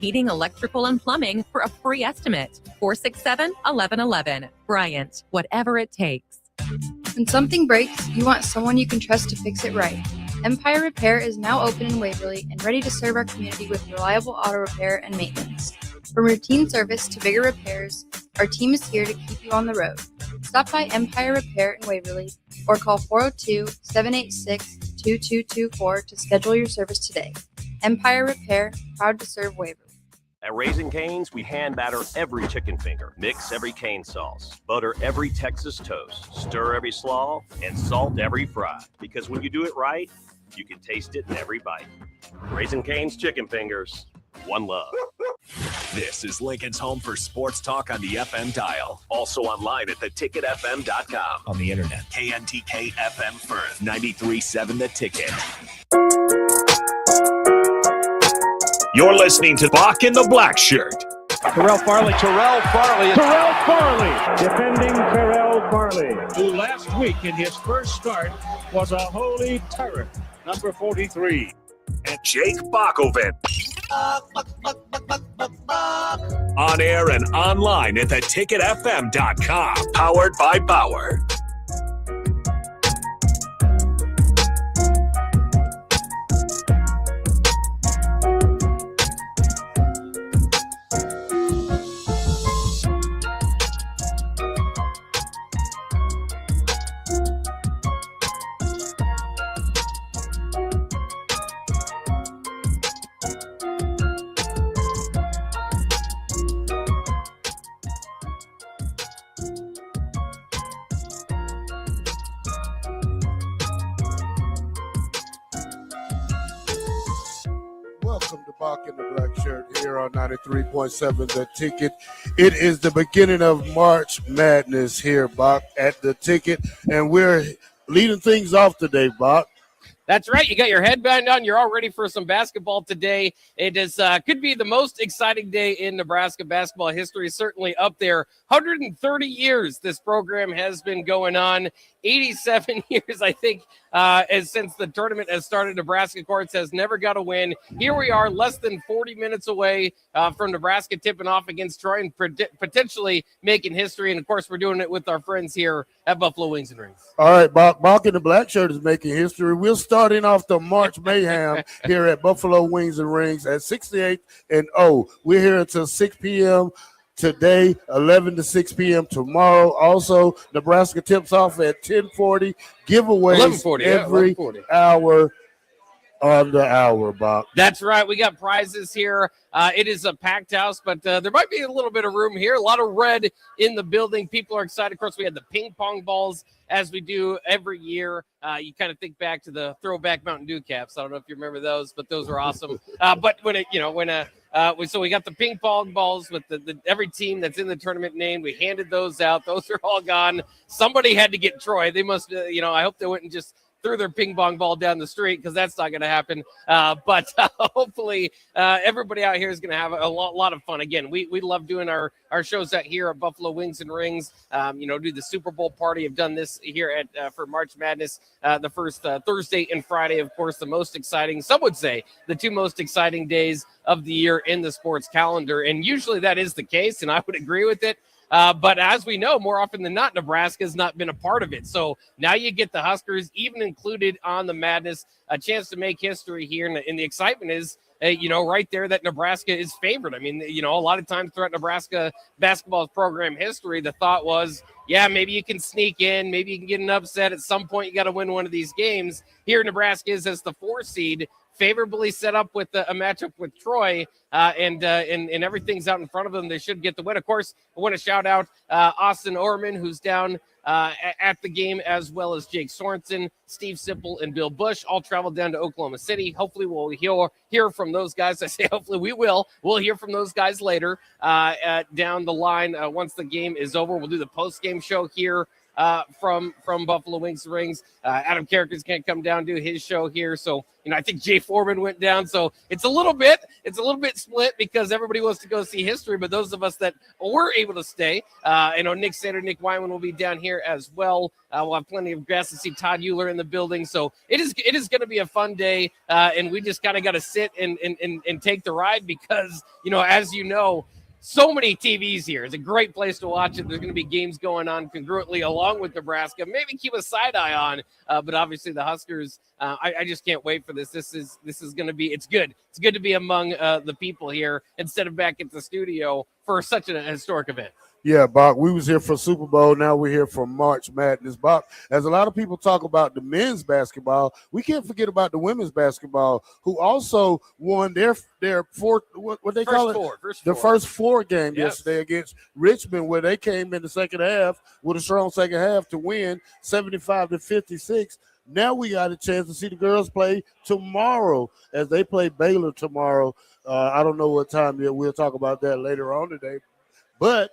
Heating, electrical, and plumbing for a free estimate. 467-1111. Bryant, whatever it takes. When something breaks, you want someone you can trust to fix it right. Empire Repair is now open in Waverly and ready to serve our community with reliable auto repair and maintenance. From routine service to bigger repairs, our team is here to keep you on the road. Stop by Empire Repair in Waverly or call 402-786-2224 to schedule your service today. Empire Repair, proud to serve Waverly. At Raising Cane's, we hand batter every chicken finger, mix every cane sauce, butter every Texas toast, stir every slaw, and salt every fry. Because when you do it right, you can taste it in every bite. Raising Cane's chicken fingers, one love. This is Lincoln's home for sports talk on the FM dial. Also online at theticketfm.com. On the internet, KNTK FM Firth, 93.7 The Ticket. You're listening to Bock in the Blackshirt. Terrell Farley. Defending Terrell Farley, who last week in his first start was a holy terror, number 43. And Jake Bockoven. On air and online at theticketfm.com. Powered by Bauer. Welcome to Bock in the Blackshirt here on 93.7 The Ticket. It is the beginning of March Madness here, Bock, at The Ticket, and we're leading things off today, Bock. That's right. You got your headband on. You're all ready for some basketball today. It is could be the most exciting day in Nebraska basketball history, certainly up there. 130 years this program has been going on. 87 years, I think, since the tournament has started. Nebraska courts has never got a win. Here we are, less than 40 minutes away from Nebraska tipping off against Troy and potentially making history. And, of course, we're doing it with our friends here at Buffalo Wings and Rings. All right, Bock in the Blackshirt is making history. We're starting off the March Mayhem here at Buffalo Wings and Rings at 68 and 0. We're here until 6 p.m. today, 11 to 6 p.m. tomorrow. Also, Nebraska tips off at 10:40. Giveaways every hour on the hour, Bob. That's right. We got prizes here. It is a packed house, but there might be a little bit of room here. A lot of red in the building. People are excited. Of course, we had the ping pong balls as we do every year. You kind of think back to the throwback Mountain Dew caps. I don't know if you remember those, but those were awesome. But so we got the ping pong balls with the every team that's in the tournament named. We handed those out. Those are all gone. Somebody had to get Troy. They must, I hope they went and just threw their ping pong ball down the street, because that's not going to happen. But hopefully everybody out here is going to have a lot of fun. Again, we love doing our shows out here at Buffalo Wings and Rings. Do the Super Bowl party. I've done this here at for March Madness, the first Thursday and Friday, of course, the most exciting, some would say the two most exciting days of the year in the sports calendar. And usually that is the case, and I would agree with it. But as we know, more often than not, Nebraska has not been a part of it. So now you get the Huskers even included on the madness, a chance to make history here. And the excitement is, right there that Nebraska is favored. I mean, a lot of times throughout Nebraska basketball program history, the thought was, yeah, maybe you can sneak in, maybe you can get an upset. At some point, you got to win one of these games. Here, Nebraska is as the 4 seed, favorably set up with a matchup with Troy, and everything's out in front of them. They should get the win. Of course, I want to shout out Austin Orman, who's down at the game, as well as Jake Sorensen, Steve Sipple, and Bill Bush, all traveled down to Oklahoma City. Hopefully we'll hear from those guys. I say hopefully we will. We'll hear from those guys later down the line once the game is over. We'll do the post-game show here from Buffalo Wings and Rings. Adam Carrickers can't come down do his show here, so I think Jay Foreman went down. So it's a little bit split because everybody wants to go see history, but those of us that were able to stay, Nick Sander, Nick Wyman will be down here as well. We'll have plenty of grass to see Todd Euler in the building, so it is going to be a fun day, and we just kind of got to sit and take the ride because as you know. So many TVs here. It's a great place to watch it. There's going to be games going on congruently along with Nebraska. Maybe keep a side eye on, but obviously the Huskers. I just can't wait for this. This is going to be. It's good. It's good to be among the people here instead of back at the studio for such a historic event. Yeah, Bock, we was here for Super Bowl. Now we're here for March Madness. Bock, as a lot of people talk about the men's basketball, we can't forget about the women's basketball, who also won their fourth, what they call it? First four game yesterday against Richmond, where they came in the second half with a strong second half to win 75-56. Now we got a chance to see the girls play tomorrow as they play Baylor tomorrow. I don't know what time yet. We'll talk about that later on today. But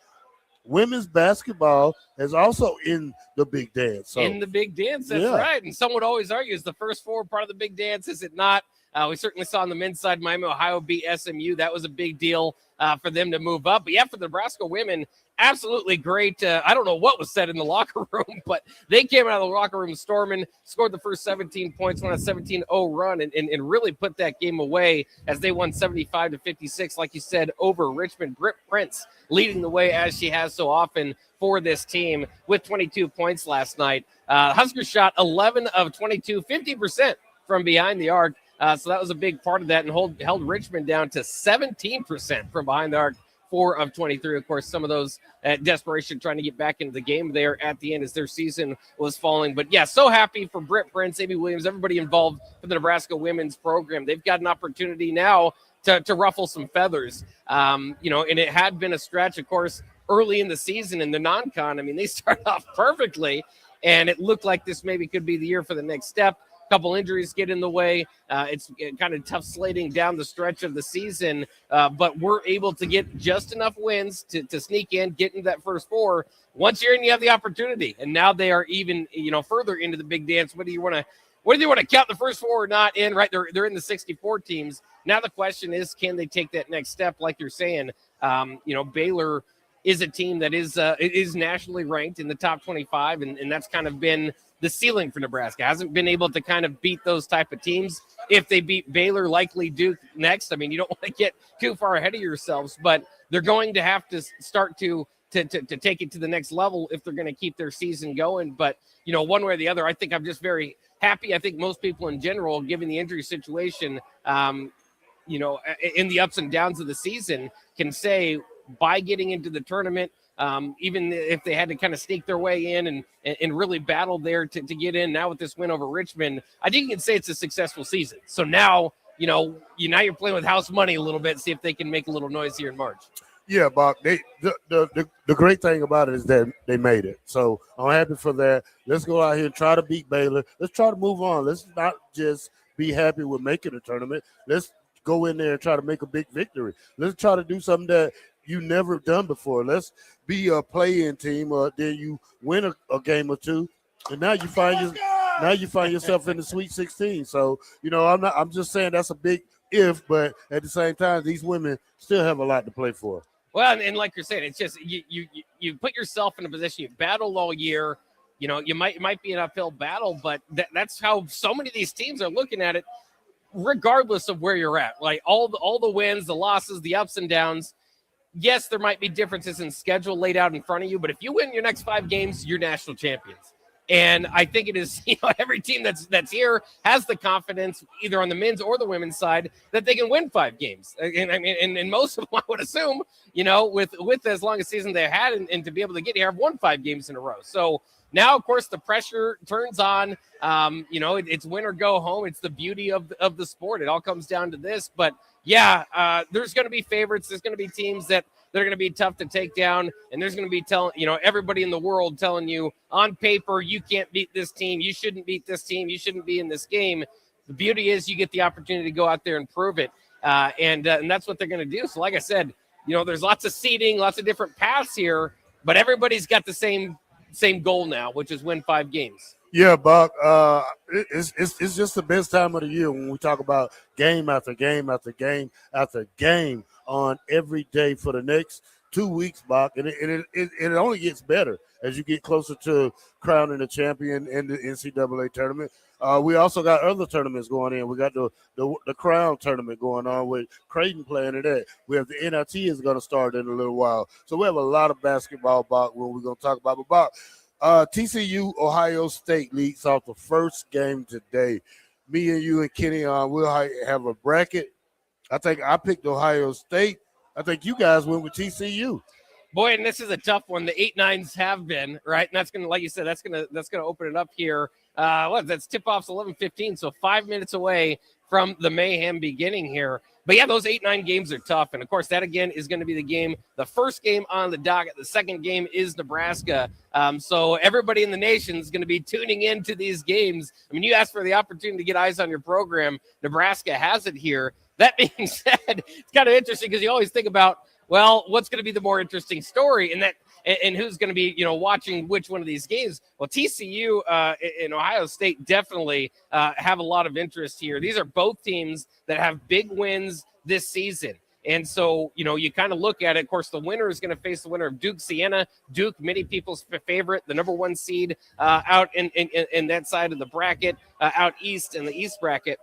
women's basketball is also in the big dance. So, in the big dance, that's right. And some would always argue, is the first four part of the big dance? Is it not? We certainly saw on the men's side, Miami, Ohio beat SMU. That was a big deal for them to move up. But yeah, for the Nebraska women, absolutely great. I don't know what was said in the locker room, but they came out of the locker room storming, scored the first 17 points, won a 17-0 run, and really put that game away as they won 75-56, like you said, over Richmond. Britt Prince leading the way as she has so often for this team with 22 points last night. Huskers shot 11 of 22, 50% from behind the arc. So that was a big part of that and held Richmond down to 17% from behind the arc, 4 of 23. Of course, some of those desperation trying to get back into the game there at the end as their season was falling. But yeah, so happy for Britt Prince, Amy Williams, everybody involved for the Nebraska women's program. They've got an opportunity now to ruffle some feathers. And it had been a stretch, of course, early in the season in the non-con. I mean, they started off perfectly, and it looked like this maybe could be the year for the next step. Couple injuries get in the way. It's kind of tough slating down the stretch of the season, but we're able to get just enough wins to sneak in, get into that first four. Once you're in, you have the opportunity, and now they are even further into the big dance. Whether you want to count the first four or not in, right? They're in the 64 teams. Now the question is, can they take that next step? Like you're saying, Baylor is a team that is nationally ranked in the top 25, and that's kind of been the ceiling for Nebraska. Hasn't been able to kind of beat those type of teams. If they beat Baylor, likely Duke next. I mean, you don't want to get too far ahead of yourselves, but they're going to have to start to take it to the next level if they're going to keep their season going. But, one way or the other, I think I'm just very happy. I think most people in general, given the injury situation, in the ups and downs of the season, can say by getting into the tournament, even if they had to kind of sneak their way in and really battle there to get in. Now with this win over Richmond, I think you can say it's a successful season. So now, now you're playing with house money a little bit, see if they can make a little noise here in March. Yeah, Bock, the great thing about it is that they made it. So I'm happy for that. Let's go out here and try to beat Baylor. Let's try to move on. Let's not just be happy with making a tournament. Let's go in there and try to make a big victory. Let's try to do something that you never done before. Let's be a play-in team, or then you win a game or two, and now you find yourself in the Sweet 16. So I'm just saying that's a big if, but at the same time, these women still have a lot to play for. Well, and like you're saying, it's just you put yourself in a position, you battled all year. You might be an uphill battle, but that's how so many of these teams are looking at it, regardless of where you're at. Like all the wins, the losses, the ups and downs. Yes, there might be differences in schedule laid out in front of you, but if you win your next 5 games, you're national champions. And I think it is, every team that's here has the confidence, either on the men's or the women's side, that they can win 5 games. And I mean, and most of them, I would assume, with as long a season they had, and to be able to get here, have won 5 games in a row. So now, of course, the pressure turns on. It's win or go home. It's the beauty of the sport. It all comes down to this. But yeah, there's going to be favorites. There's going to be teams that are going to be tough to take down, and there's going to be everybody in the world telling you on paper you can't beat this team, you shouldn't beat this team, you shouldn't be in this game. The beauty is you get the opportunity to go out there and prove it, and that's what they're going to do. So, like I said, there's lots of seeding, lots of different paths here, but everybody's got the same same goal now, which is win 5 games. Yeah, Buck. It's just the best time of the year when we talk about game after game after game after game on every day for the next 2 weeks, Buck. And it only gets better as you get closer to crowning a champion in the NCAA tournament. We also got other tournaments going in. We got the Crown tournament going on with Creighton playing in that. We have the NIT is going to start in a little while. So we have a lot of basketball, Buck, when we're going to talk about. But, Buck, TCU Ohio State leads off the first game today. Me and you and Kenny will have a bracket. I think I picked Ohio State. I think you guys went with TCU. Boy, and this is a tough one. The 8-9s have been, right? And that's gonna, like you said, that's gonna open it up here. That's tip-off's 11:15, so 5 minutes away from the Mayhem beginning here. But yeah, those 8-9 games are tough. And of course, that again is going to be the first game on the docket. The second game is Nebraska. So everybody in the nation is going to be tuning into these games. I mean, you asked for the opportunity to get eyes on your program. Nebraska has it here. That being said, it's kind of interesting because you always think about, well, what's going to be the more interesting story and who's going to be, watching which one of these games. Well, TCU and Ohio State definitely have a lot of interest here. These are both teams that have big wins this season. And so, you kind of look at it. Of course, the winner is going to face the winner of Duke Siena. Duke, many people's favorite, the number 1 seed out in that side of the bracket, out east in the East bracket.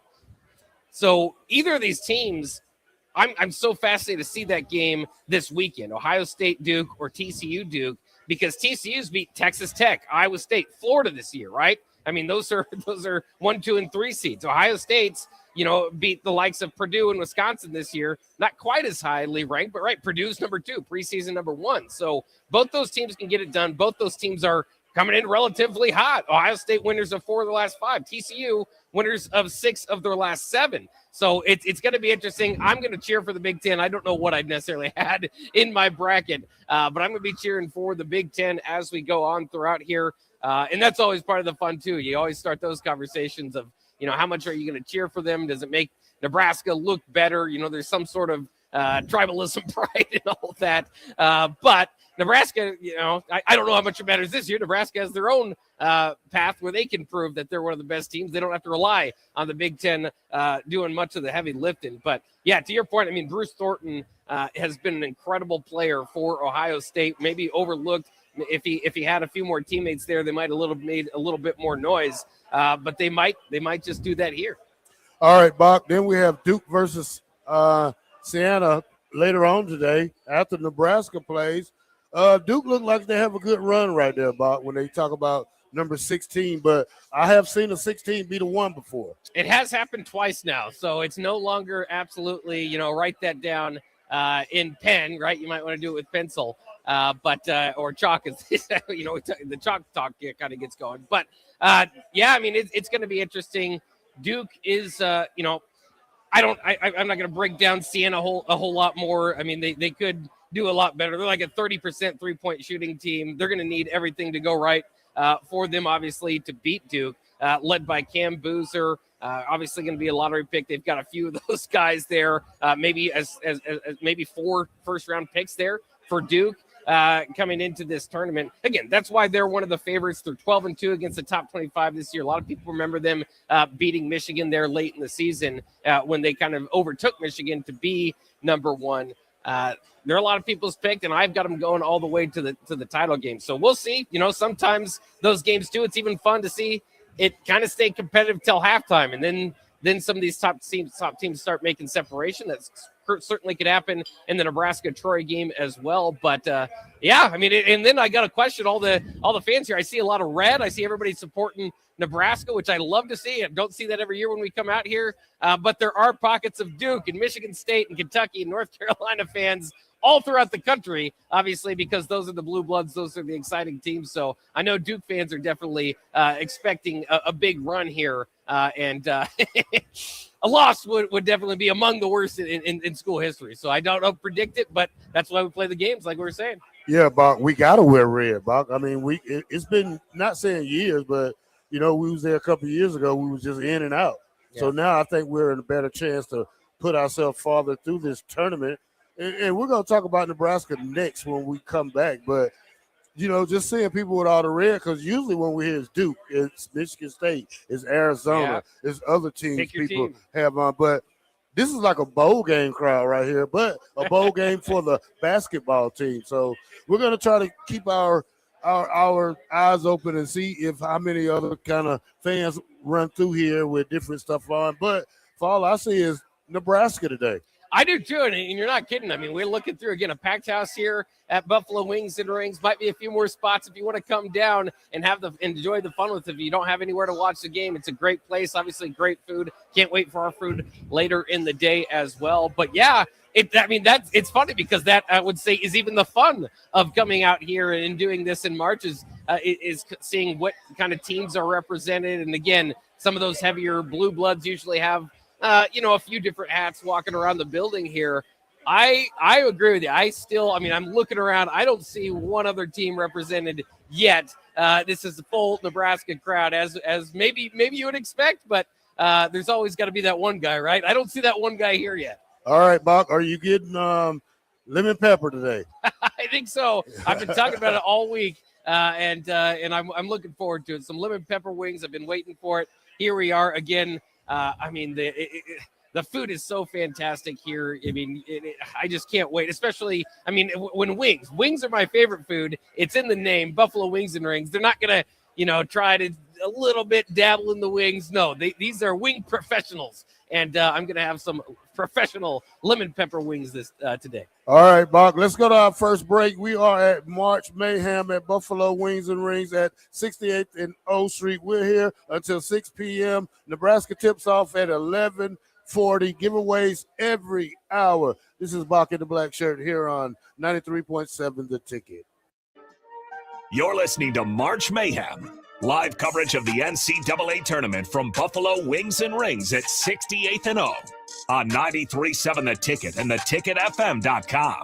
So either of these teams, I'm so fascinated to see that game this weekend, Ohio State Duke or TCU Duke, because TCU's beat Texas Tech, Iowa State, Florida this year, right? I mean, those are 1, 2, and 3 seeds. Ohio State's, beat the likes of Purdue and Wisconsin this year, not quite as highly ranked, but right, Purdue's number 2, preseason number 1. So both those teams can get it done. Both those teams are coming in relatively hot. Ohio State winners of 4 of their last 5. TCU winners of 6 of their last 7. So it's going to be interesting. I'm going to cheer for the Big Ten. I don't know what I've necessarily had in my bracket, but I'm going to be cheering for the Big Ten as we go on throughout here. And that's always part of the fun, too. You always start those conversations of, how much are you going to cheer for them? Does it make Nebraska look better? There's some sort of tribalism pride and all that. But Nebraska, I don't know how much it matters this year. Nebraska has their own path where they can prove that they're one of the best teams. They don't have to rely on the Big Ten doing much of the heavy lifting. But, yeah, to your point, I mean, Bruce Thornton has been an incredible player for Ohio State, maybe overlooked. If he had a few more teammates there, they might have made a little bit more noise. But they might just do that here. All right, Bock. Then we have Duke versus Siena later on today after Nebraska plays. Duke look like they have a good run right there, Bock, when they talk about number 16. But I have seen a 16 beat a 1 before. It has happened twice now, so it's no longer absolutely, write that down in pen, right? You might want to do it with pencil. Or chalk is, the chalk talk kind of gets going. But yeah, I mean, it's going to be interesting. Duke is, I'm not going to break down Siena a whole lot more. I mean, they could do a lot better. They're like a 30% 3-point shooting team. They're going to need everything to go right for them, obviously, to beat Duke, led by Cam Boozer. Obviously going to be a lottery pick. They've got a few of those guys there, maybe as maybe 4 first-round picks there for Duke. Coming into this tournament. Again, that's why they're one of the favorites. They're 12-2 against the top 25 this year. A lot of people remember them beating Michigan there late in the season when they kind of overtook Michigan to be number 1. There are a lot of people's picked, and I've got them going all the way to the title game. So we'll see. Sometimes those games too, it's even fun to see it kind of stay competitive till halftime, and then some of these top teams start making separation. That's certainly could happen in the Nebraska-Troy game as well. But yeah, I mean, and then I got to question all the fans here. I see a lot of red. I see everybody supporting Nebraska, which I love to see. I don't see that every year when we come out here. But there are pockets of Duke and Michigan State and Kentucky and North Carolina fans all throughout the country, obviously, because those are the blue bloods. Those are the exciting teams. So I know Duke fans are definitely expecting a big run here. And a loss would definitely be among the worst in school history. So I don't predict it, but that's why we play the games, like we were saying. Yeah, Bock, we got to wear red, Bock. I mean, it's been not saying years, but, we was there a couple of years ago. We was just in and out. Yeah. So now I think we're in a better chance to put ourselves farther through this tournament. And we're going to talk about Nebraska next when we come back. But just seeing people with all the red, because usually when we hear it's Duke, it's Michigan State, it's Arizona, it's other teams people have on. But this is like a bowl game crowd right here, but a bowl game for the basketball team. So we're going to try to keep our eyes open and see if how many other kind of fans run through here with different stuff on. But for all I see is Nebraska today. I do too, and you're not kidding. I mean, we're looking through, again, a packed house here at Buffalo Wings and Rings. Might be a few more spots if you want to come down and enjoy the fun with it. If you don't have anywhere to watch the game, it's a great place. Obviously, great food. Can't wait for our food later in the day as well. But yeah, it's funny because that I would say is even the fun of coming out here and doing this in March is seeing what kind of teams are represented. And again, some of those heavier blue bloods usually have a few different hats walking around the building here. I agree with you. I'm looking around. I don't see one other team represented yet. This is a full Nebraska crowd, as maybe you would expect, but there's always got to be that one guy, right? I don't see that one guy here yet. All right, Bock, are you getting lemon pepper today? I think so. I've been talking about it all week, and I'm looking forward to it. Some lemon pepper wings. I've been waiting for it. Here we are again. The food is so fantastic here. I mean, I just can't wait, especially, when wings are my favorite food. It's in the name, Buffalo Wings and Rings. They're not going to, try to a little bit dabble in the wings. No, these are wing professionals. And I'm going to have some professional lemon pepper wings today. All right, Bock, let's go to our first break. We are at March Mayhem at Buffalo Wings and Rings at 68th and O Street. We're here until 6 p.m. Nebraska tips off at 11:40. Giveaways every hour. This is Bock in the Blackshirt here on 93.7 The Ticket. You're listening to March Mayhem. Live coverage of the NCAA tournament from Buffalo Wings and Rings at 68th and O on 93.7 The Ticket and theticketfm.com.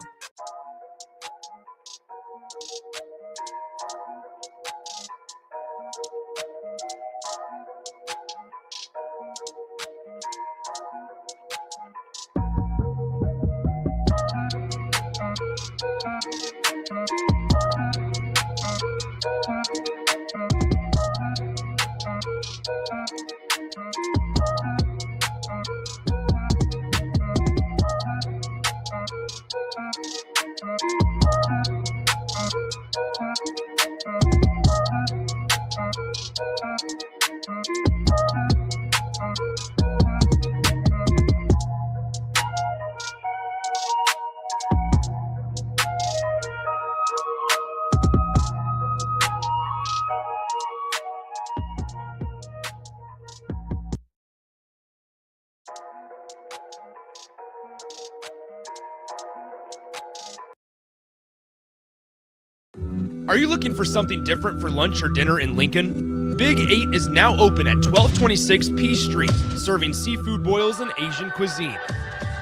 Are you looking for something different for lunch or dinner in Lincoln? Big 8 is now open at 1226 P Street, serving seafood boils and Asian cuisine.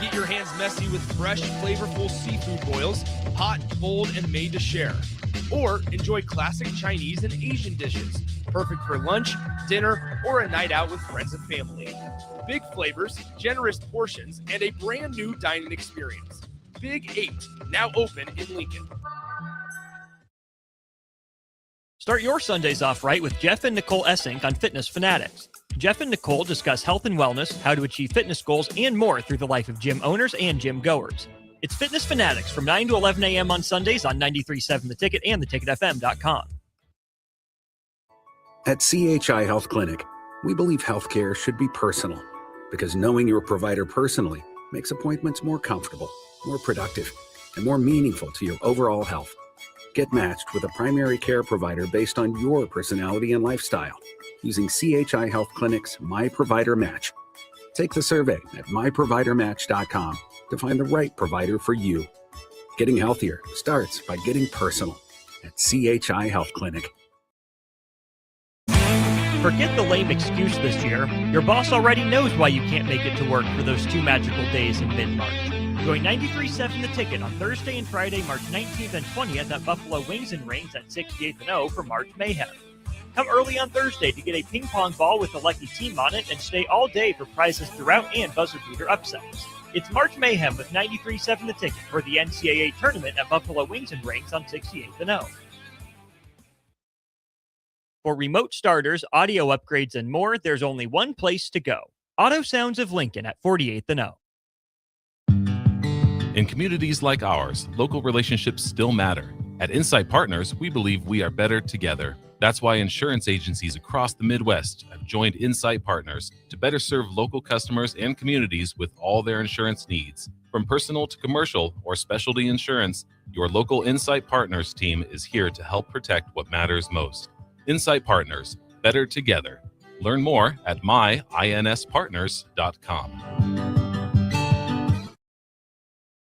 Get your hands messy with fresh, flavorful seafood boils, hot, bold, and made to share. Or enjoy classic Chinese and Asian dishes, perfect for lunch, dinner, or a night out with friends and family. Big flavors, generous portions, and a brand new dining experience. Big 8, now open in Lincoln. Start your Sundays off right with Jeff and Nicole Essink on Fitness Fanatics. Jeff and Nicole discuss health and wellness, how to achieve fitness goals, and more through the life of gym owners and gym goers. It's Fitness Fanatics from 9 to 11 a.m. on Sundays on 93.7 The Ticket and theticketfm.com. At CHI Health Clinic, we believe healthcare should be personal because knowing your provider personally makes appointments more comfortable, more productive, and more meaningful to your overall health. Get matched with a primary care provider based on your personality and lifestyle using CHI Health Clinic's My Provider Match. Take the survey at myprovidermatch.com to find the right provider for you. Getting healthier starts by getting personal at CHI Health Clinic. Forget the lame excuse this year. Your boss already knows why you can't make it to work for those 2 magical days in mid-March. Join 93.7 The Ticket on Thursday and Friday, March 19th and 20th at Buffalo Wings and Rings at 68th and O for March Mayhem. Come early on Thursday to get a ping pong ball with a lucky team on it and stay all day for prizes throughout and buzzer beater upsets. It's March Mayhem with 93.7 The Ticket for the NCAA tournament at Buffalo Wings and Rings on 68th and O. For remote starters, audio upgrades, and more, there's only one place to go. Auto Sounds of Lincoln at 48th and O. In communities like ours, local relationships still matter. At Insight Partners, we believe we are better together. That's why insurance agencies across the Midwest have joined Insight Partners to better serve local customers and communities with all their insurance needs. From personal to commercial or specialty insurance, your local Insight Partners team is here to help protect what matters most. Insight Partners, better together. Learn more at myinspartners.com.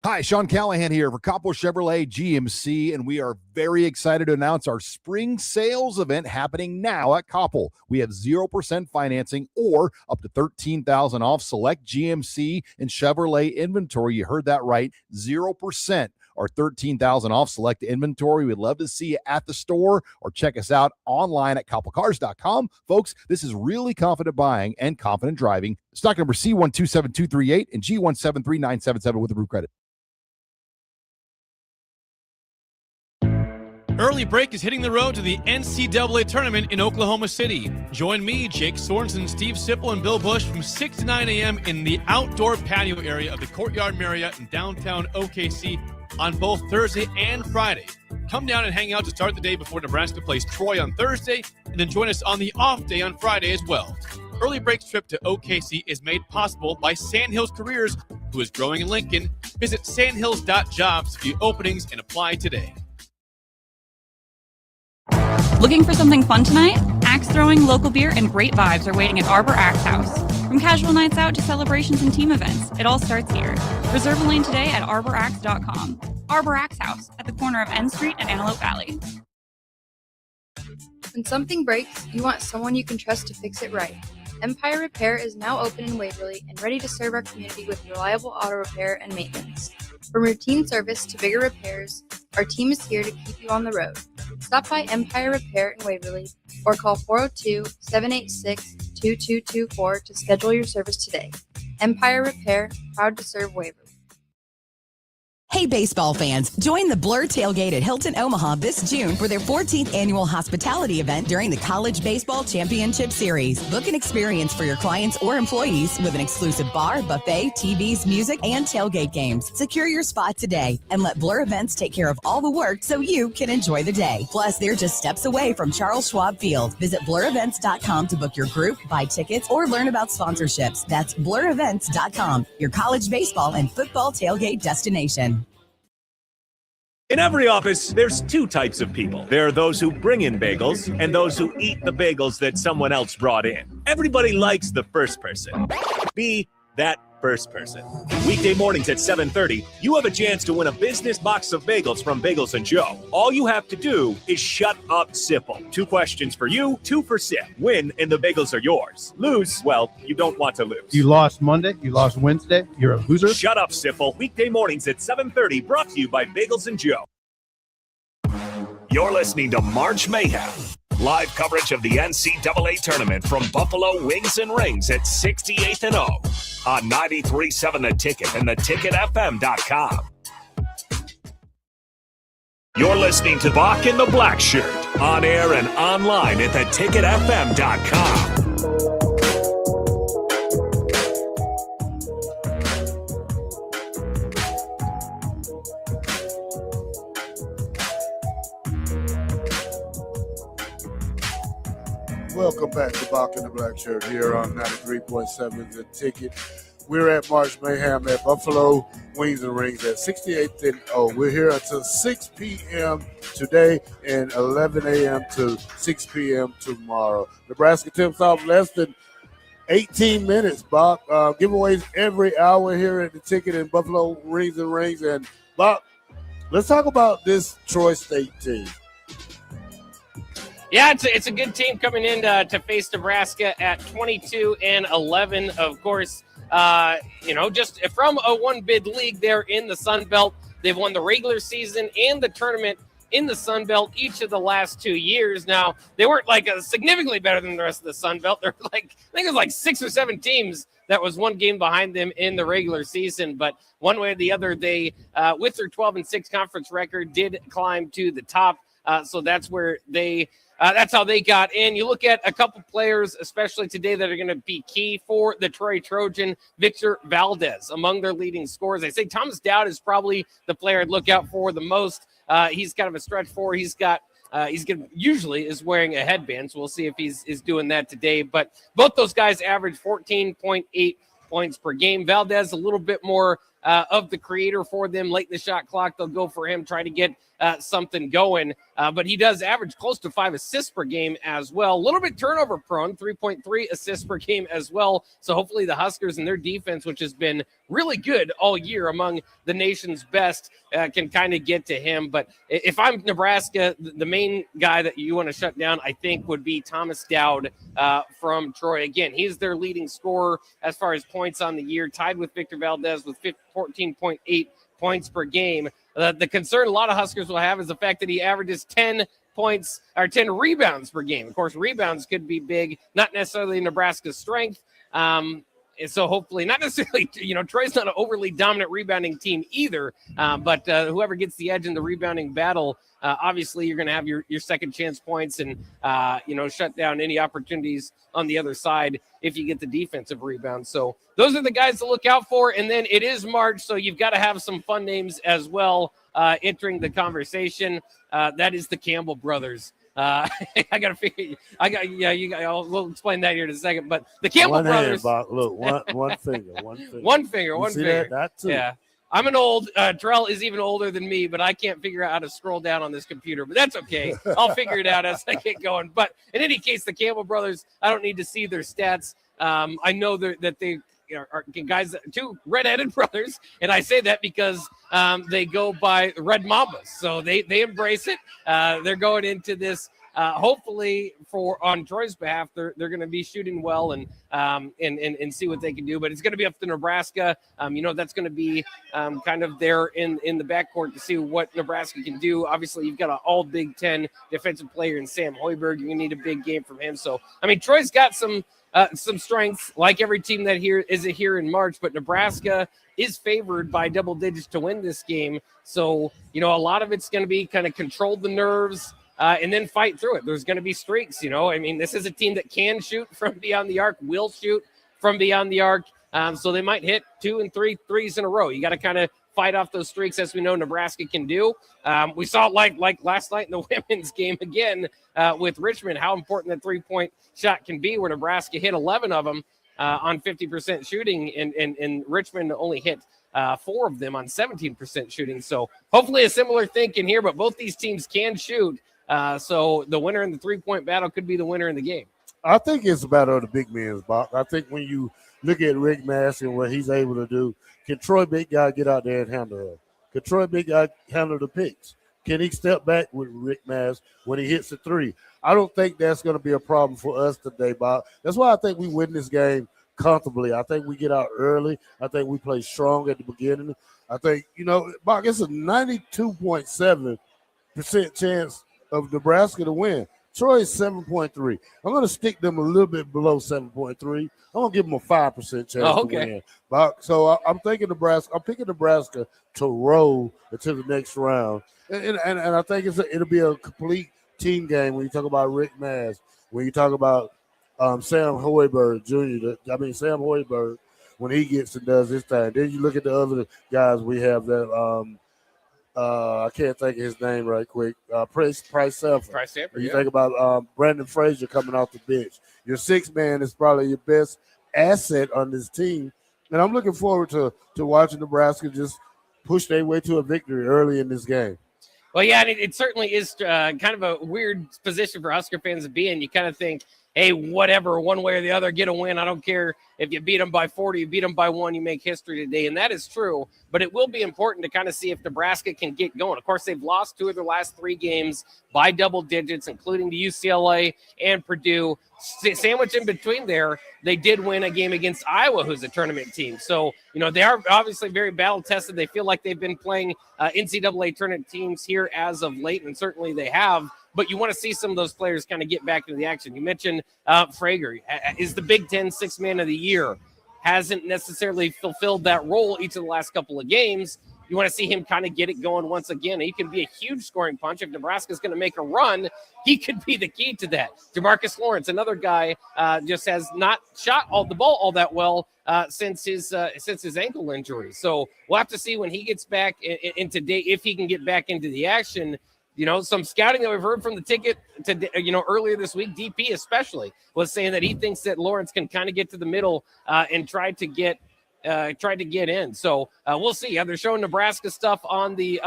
Hi, Sean Callahan here for Coppo Chevrolet GMC, and we are very excited to announce our spring sales event happening now at Coppo. We have 0% financing or up to $13,000 off select GMC and Chevrolet inventory. You heard that right, 0% or $13,000 off select inventory. We'd love to see you at the store or check us out online at coppocars.com. Folks, this is really confident buying and confident driving. Stock number C127238 and G173977 with approved credit. Early Break is hitting the road to the NCAA tournament in Oklahoma City. Join me, Jake Sorensen, Steve Sipple, and Bill Bush from 6 to 9 a.m. in the outdoor patio area of the Courtyard Marriott in downtown OKC on both Thursday and Friday. Come down and hang out to start the day before Nebraska plays Troy on Thursday, and then join us on the off day on Friday as well. Early Break's trip to OKC is made possible by Sandhills Careers, who is growing in Lincoln. Visit sandhills.jobs to view openings and apply today. Looking for something fun tonight? Axe throwing, local beer, and great vibes are waiting at Arbor Axe House. From casual nights out to celebrations and team events, it all starts here. Reserve a lane today at arbораxe.com. Arbor Axe House at the corner of N Street and Antelope Valley. When something breaks, you want someone you can trust to fix it right. Empire Repair is now open in Waverly and ready to serve our community with reliable auto repair and maintenance. From routine service to bigger repairs, our team is here to keep you on the road. Stop by Empire Repair in Waverly or call 402-786-2224 to schedule your service today. Empire Repair, proud to serve Waverly. Hey, baseball fans, join the Blur Tailgate at Hilton Omaha this June for their 14th annual hospitality event during the College Baseball Championship Series. Book an experience for your clients or employees with an exclusive bar, buffet, TVs, music, and tailgate games. Secure your spot today and let Blur Events take care of all the work so you can enjoy the day. Plus, they're just steps away from Charles Schwab Field. Visit blurevents.com to book your group, buy tickets, or learn about sponsorships. That's blurevents.com, your college baseball and football tailgate destination. In every office, there's two types of people. There are those who bring in bagels and those who eat the bagels that someone else brought in. Everybody likes the first person. Be that first person. Weekday mornings at 7:30, you have a chance to win a business box of bagels from Bagels & Joe. All you have to do is shut up, Sipple. 2 questions for you, 2 for Sip. Win, and the bagels are yours. Lose, well, you don't want to lose. You lost Monday, you lost Wednesday, you're a loser. Shut up, Sipple. Weekday mornings at 7:30, brought to you by Bagels & Joe. You're listening to March Mayhem. Live coverage of the NCAA tournament from Buffalo Wings and Rings at 68th and O on 93.7 The Ticket and theticketfm.com. You're listening to Bock and the Blackshirt on air and online at theticketfm.com. Welcome back to Bock and the Blackshirt here on 93.7 The Ticket. We're at March Mayhem at Buffalo Wings and Rings at 68th and O. We're here until 6 p.m. today and 11 a.m. to 6 p.m. tomorrow. Nebraska tips off less than 18 minutes, Bock. Giveaways every hour here at The Ticket in Buffalo Wings and Rings. And, Bock, let's talk about this Troy State team. Yeah, it's a good team coming in to face Nebraska at 22-11. Of course, just from a one-bid league there in the Sun Belt. They've won the regular season and the tournament in the Sun Belt each of the last 2 years. Now, they weren't significantly better than the rest of the Sun Belt. They're I think it was 6 or 7 teams that was one game behind them in the regular season. But one way or the other, they, with their 12-6 conference record, did climb to the top. So that's where they that's how they got in. You look at a couple players, especially today, that are going to be key for the Troy Trojan. Victor Valdez among their leading scorers. I say Thomas Dowd is probably the player I'd look out for the most. He's kind of a stretch four. He's usually is wearing a headband, so we'll see if he's doing that today. But both those guys average 14.8 points per game. Valdez a little bit more of the creator for them. Late in the shot clock, they'll go for him, try to get something going. But he does average close to 5 assists per game as well. A little bit turnover prone, 3.3 assists per game as well. So hopefully the Huskers and their defense, which has been really good all year, among the nation's best, can kind of get to him. But if I'm Nebraska, the main guy that you want to shut down, I think, would be Thomas Dowd from Troy. Again, he's their leading scorer as far as points on the year, tied with Victor Valdez with 14.8 points per game. The concern a lot of Huskers will have is the fact that he averages 10 points or 10 rebounds per game. Of course, rebounds could be big, not necessarily Nebraska's strength. And so hopefully, not necessarily, Troy's not an overly dominant rebounding team either, but whoever gets the edge in the rebounding battle, obviously you're going to have your second chance points and, shut down any opportunities on the other side if you get the defensive rebound. So those are the guys to look out for. And then it is March, so you've got to have some fun names as well entering the conversation. That is the Campbell brothers. We'll explain that here in a second. But the Campbell brothers. Look, one finger. One finger. That too. Yeah. I'm an old, Terrell is even older than me, but I can't figure out how to scroll down on this computer, but that's okay. I'll figure it out as I get going. But in any case, the Campbell brothers, I don't need to see their stats. I know that they are guys, two redheaded brothers, and I say that because they go by Red Mambas. So they embrace it. They're going into this hopefully on Troy's behalf. They're going to be shooting well and see what they can do. But it's going to be up to Nebraska. That's going to be kind of there in the backcourt to see what Nebraska can do. Obviously, you've got an all Big Ten defensive player in Sam Hoiberg. You're going to need a big game from him. So, Troy's got some strengths, like every team that is here in March, but Nebraska is favored by double digits to win this game. So, a lot of it's going to be kind of control the nerves and then fight through it. There's going to be streaks, this is a team that can shoot from beyond the arc, will shoot from beyond the arc. So they might hit 2 and 3 threes in a row. You got to kind of fight off those streaks, as we know Nebraska can do. We saw it like last night in the women's game again with Richmond, how important that three-point shot can be, where Nebraska hit 11 of them on 50% shooting, and Richmond only hit 4 of them on 17% shooting. So hopefully a similar thinking here, but both these teams can shoot. So the winner in the three-point battle could be the winner in the game. I think it's a battle of the big men's, Bock. I think when you look at Rick Mass and what he's able to do, can Troy big guy get out there and handle her? Can Troy big guy handle the picks? Can he step back with Rick Mass when he hits a three? I don't think that's going to be a problem for us today, Bob. That's why I think we win this game comfortably. I think we get out early. I think we play strong at the beginning. I think, Bock, it's a 92.7% chance of Nebraska to win. Troy is 7.3. I'm going to stick them a little bit below 7.3. I'm going to give them a 5% chance to win. So I'm thinking Nebraska. I'm picking Nebraska to roll into the next round. And I think it'll be a complete team game when you talk about Rick Mass, when you talk about Sam Hoiberg Jr. Sam Hoiberg, when he gets and does his thing. Then you look at the other guys we have that I can't think of his name right quick. Price Sanford. You think about Brandon Frazier coming off the bench. Your sixth man is probably your best asset on this team. And I'm looking forward to watching Nebraska just push their way to a victory early in this game. Well, yeah, it certainly is kind of a weird position for Husker fans to be in. You kind of think, hey, whatever, one way or the other, get a win. I don't care if you beat them by 40, you beat them by 1, you make history today. And that is true, but it will be important to kind of see if Nebraska can get going. Of course, they've lost 2 of their last 3 games by double digits, including to UCLA and Purdue. Sandwich in between there, they did win a game against Iowa, who's a tournament team. So, they are obviously very battle-tested. They feel like they've been playing NCAA tournament teams here as of late, and certainly they have. But you want to see some of those players kind of get back into the action. You mentioned Frager is the Big Ten Sixth Man of the Year. Hasn't necessarily fulfilled that role each of the last couple of games, You want to see him kind of get it going once again. He can be a huge scoring punch. If Nebraska's going to make a run, he could be the key to that. DeMarcus Lawrence, another guy, just has not shot the ball all that well since his ankle injury. So we'll have to see when he gets back in today, if he can get back into the action. Some scouting that we've heard from the ticket earlier this week, DP especially, was saying that he thinks that Lawrence can kind of get to the middle and try to get in. So we'll see. They're showing Nebraska stuff on the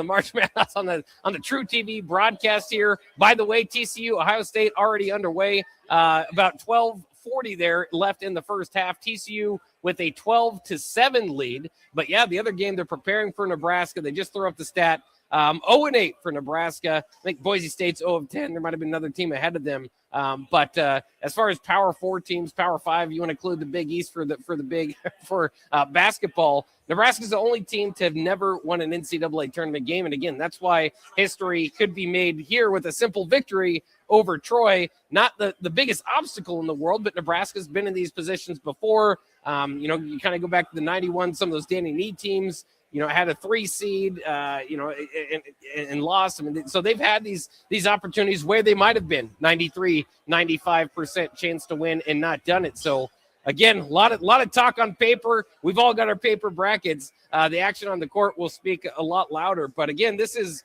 March Madness on the True TV broadcast here. By the way, TCU Ohio State already underway. About 12:40 there left in the first half. TCU with a 12-7 lead. But yeah, the other game they're preparing for Nebraska. They just threw up the stat. 0-8 for Nebraska. I think Boise State's 0-10. There might have been another team ahead of them. But as far as Power 4 teams, Power 5, you want to include the Big East for basketball. Nebraska's the only team to have never won an NCAA tournament game. And again, that's why history could be made here with a simple victory over Troy. Not the biggest obstacle in the world, but Nebraska's been in these positions before. You kind of go back to the 91, some of those Danny Nee teams, had a 3 seed, and lost. So they've had these opportunities where they might have been 93, 95% chance to win and not done it. So again, a lot of talk on paper. We've all got our paper brackets. The action on the court will speak a lot louder. But again, this is,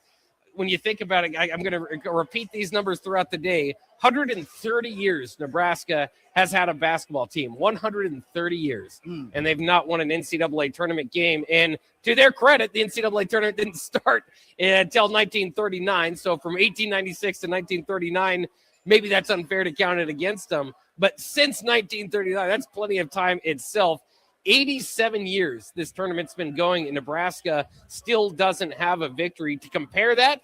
when you think about it, I'm going to repeat these numbers throughout the day. 130 years Nebraska has had a basketball team. 130 years. And they've not won an NCAA tournament game. And to their credit, the NCAA tournament didn't start until 1939. So from 1896 to 1939, maybe that's unfair to count it against them. But since 1939, that's plenty of time itself. 87 years this tournament's been going, and Nebraska still doesn't have a victory. To compare that,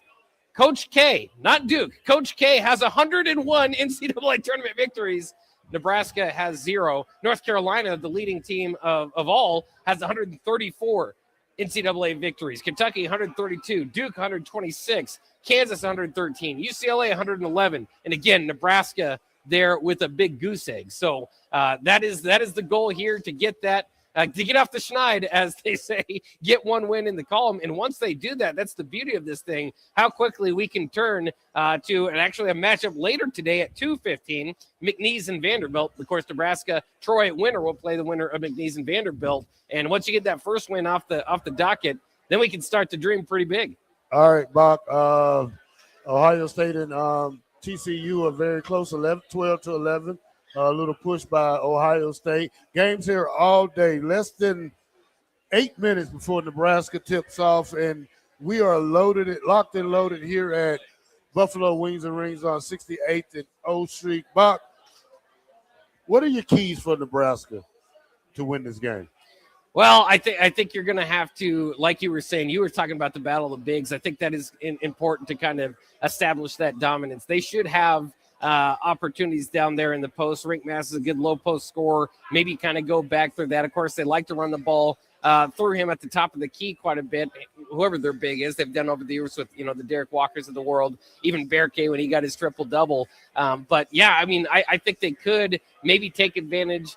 Coach K, not Duke, Coach K has 101 NCAA tournament victories. Nebraska has 0. North Carolina, the leading team of all, has 134 NCAA victories. Kentucky, 132. Duke, 126. Kansas, 113. UCLA, 111. And again, Nebraska there with a big goose egg. So that is the goal here, to get that, to get off the schneid, as they say, get one win in the column. And once they do that, that's the beauty of this thing, how quickly we can turn to actually a matchup later today at 2:15, McNeese and Vanderbilt. Of course, Nebraska, Troy winner will play the winner of McNeese and Vanderbilt. And once you get that first win off the docket, then we can start to dream pretty big. All right, Bock. Ohio State and TCU are very close, 12-11. A little push by Ohio State. Games here all day, less than 8 minutes before Nebraska tips off, and we are locked and loaded here at Buffalo Wings and Rings on 68th and O Street. Bock, what are your keys for Nebraska to win this game? Well, I think you're going to have to, like you were saying, you were talking about the battle of the bigs. I think that is important to kind of establish that dominance. They should have opportunities down there in the post. Rink Mass is a good low post scorer. Maybe kind of go back through that. Of course, they like to run the ball through him at the top of the key quite a bit. Whoever their big is, they've done over the years with, the Derek Walkers of the world, even Bearkay when he got his triple-double. But, yeah, I think they could maybe take advantage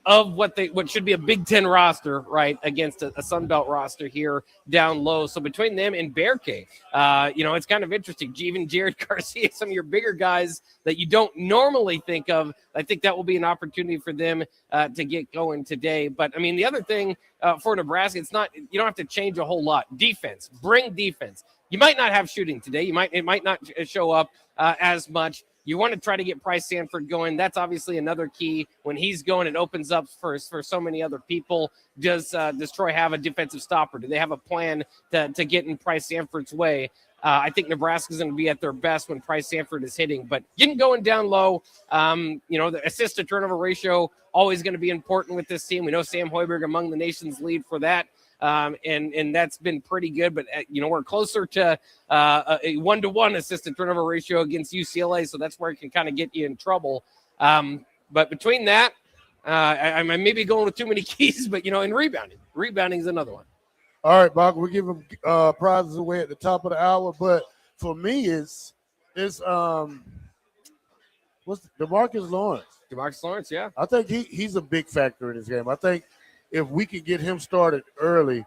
of what should be a Big Ten roster, right, against a Sun Belt roster here down low. So between them and Bearkay, it's kind of interesting. Even Jared Garcia, some of your bigger guys that you don't normally think of, I think that will be an opportunity for them to get going today. But, the other thing for Nebraska, you don't have to change a whole lot. Defense, bring defense. You might not have shooting today. It might not show up as much. You want to try to get Price Sanford going. That's obviously another key. When he's going, it opens up for so many other people. Does Troy have a defensive stopper? Do they have a plan to get in Price Sanford's way? I think Nebraska's going to be at their best when Price Sanford is hitting. But getting going down low, the assist-to-turnover ratio, always going to be important with this team. We know Sam Hoiberg among the nation's lead for that. And that's been pretty good, but we're closer to a 1-to-1 assistant turnover ratio against UCLA, so that's where it can kind of get you in trouble. But between that, I may be going with too many keys, but in rebounding is another one. All right, Bock, we're giving prizes away at the top of the hour, but for me, it's DeMarcus Lawrence. DeMarcus Lawrence, yeah. I think he's a big factor in this game. I think if we can get him started early,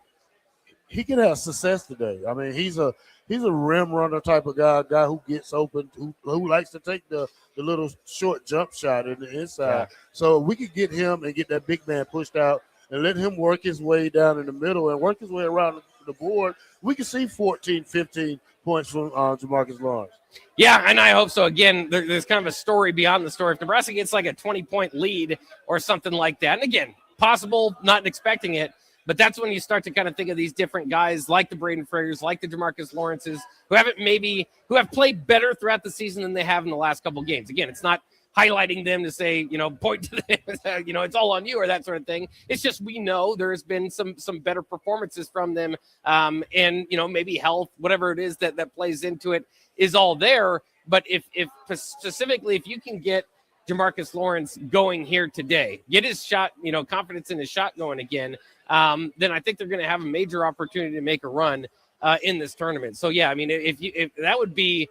he can have success today. I mean, he's a rim runner type of guy who gets open, who likes to take the little short jump shot in the inside. Yeah. So if we could get him and get that big man pushed out and let him work his way down in the middle and work his way around the board, we can see 14, 15 points from Jamarcus Lawrence. Yeah, and I hope so. Again, there's kind of a story beyond the story. If Nebraska gets like a 20-point lead or something like that, and again, possible, not expecting it, but that's when you start to kind of think of these different guys like the Braden Frayers, like the Jamarcus Lawrences, who have played better throughout the season than they have in the last couple games. Again, it's not highlighting them to say, point to them, it's all on you or that sort of thing. It's just we know there has been some better performances from them, and maybe health, whatever it is that plays into it, is all there. But if specifically, if you can get Jamarcus Lawrence going here today, get his shot, confidence in his shot going again, then I think they're going to have a major opportunity to make a run in this tournament. So yeah, I mean, if that would be